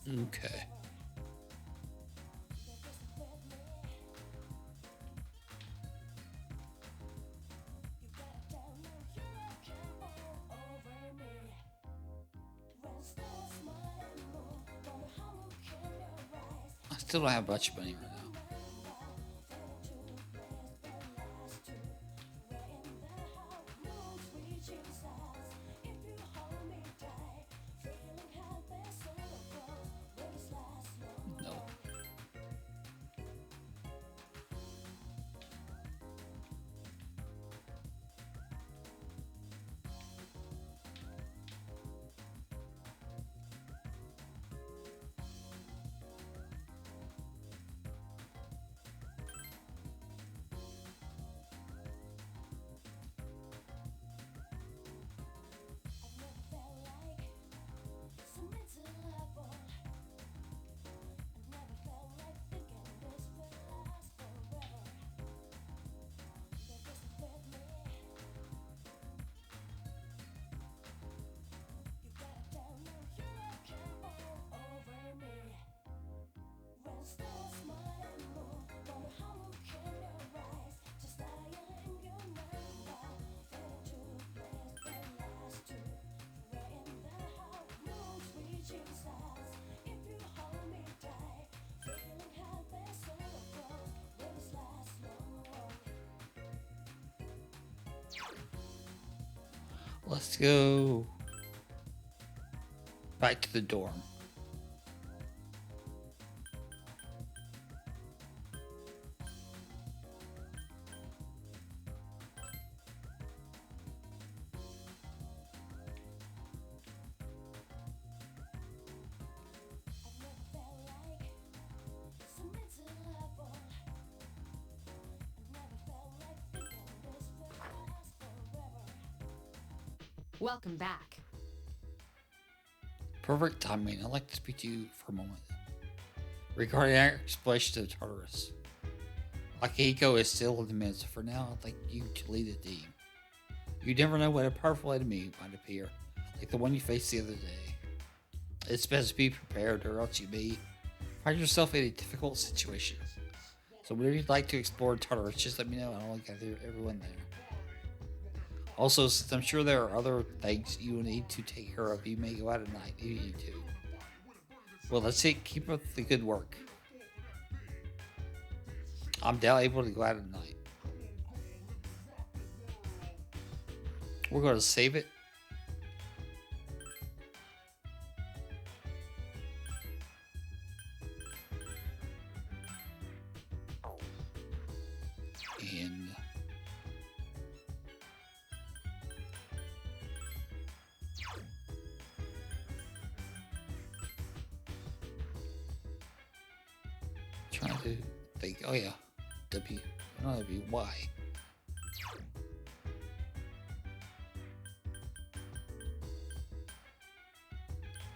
Okay. I still don't have much money right now. No. Let's go back to the dorm. Welcome back. Perfect timing. I'd like to speak to you for a moment regarding our exploration of Tartarus. Akihiko is still in the midst. For now, I'd like you to lead the team. You never know when a powerful enemy might appear, like the one you faced the other day. It's best to be prepared, or else you may find yourself in a difficult situation. So whenever you'd like to explore Tartarus, just let me know and I'll gather everyone there. Also, since I'm sure there are other things you will need to take care of, you may go out at night if you need to. Well, that's it. Keep up the good work. I'm now able to go out at night. We're going to save it. And trying to think. Oh yeah, W. No, W. Y.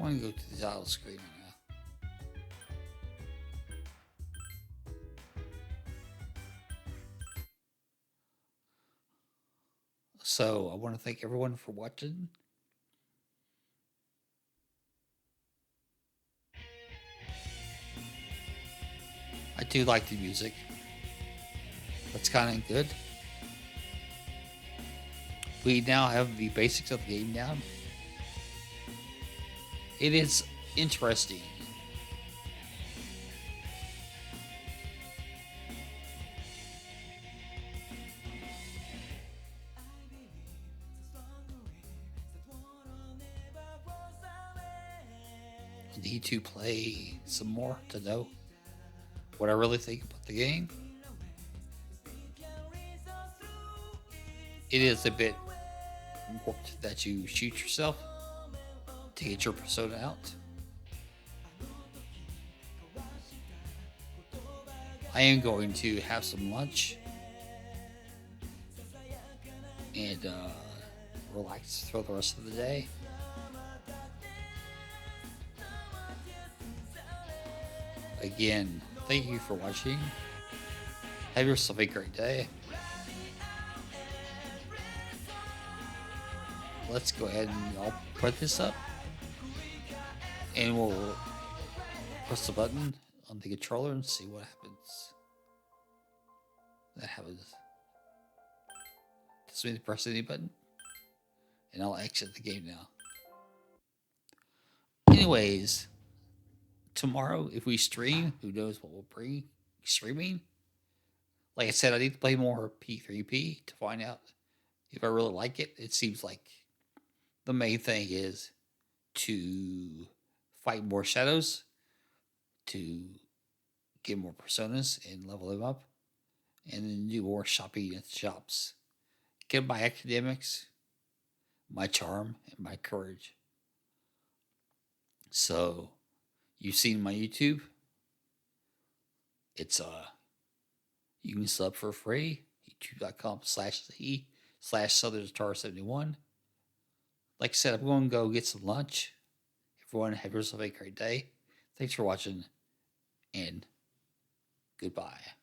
I want to go to the title screen now. So I want to thank everyone for watching. I do like the music. That's kind of good. We now have the basics of the game down. It is interesting. I need to play some more to know what I really think about the game. It is a bit warped that you shoot yourself to get your persona out. I am going to have some lunch and relax for the rest of the day. Again, thank you for watching. Have yourself a great day. Let's go ahead and I'll put this up. And we'll press the button on the controller and see what happens. That happens. This means press any button. And I'll exit the game now. Anyways, tomorrow if we stream, who knows what we'll bring streaming. Like I said, I need to play more P3P to find out if I really like it. It seems like the main thing is to fight more shadows, to get more personas and level them up, and then do more shopping at shops. Get my academics, my charm, and my courage. So, you've seen my YouTube. It's you can sub for free. youtube.com/z/SouthernStar71. Like I said, I'm going to go get some lunch. Everyone, have yourself a great day. Thanks for watching, and goodbye.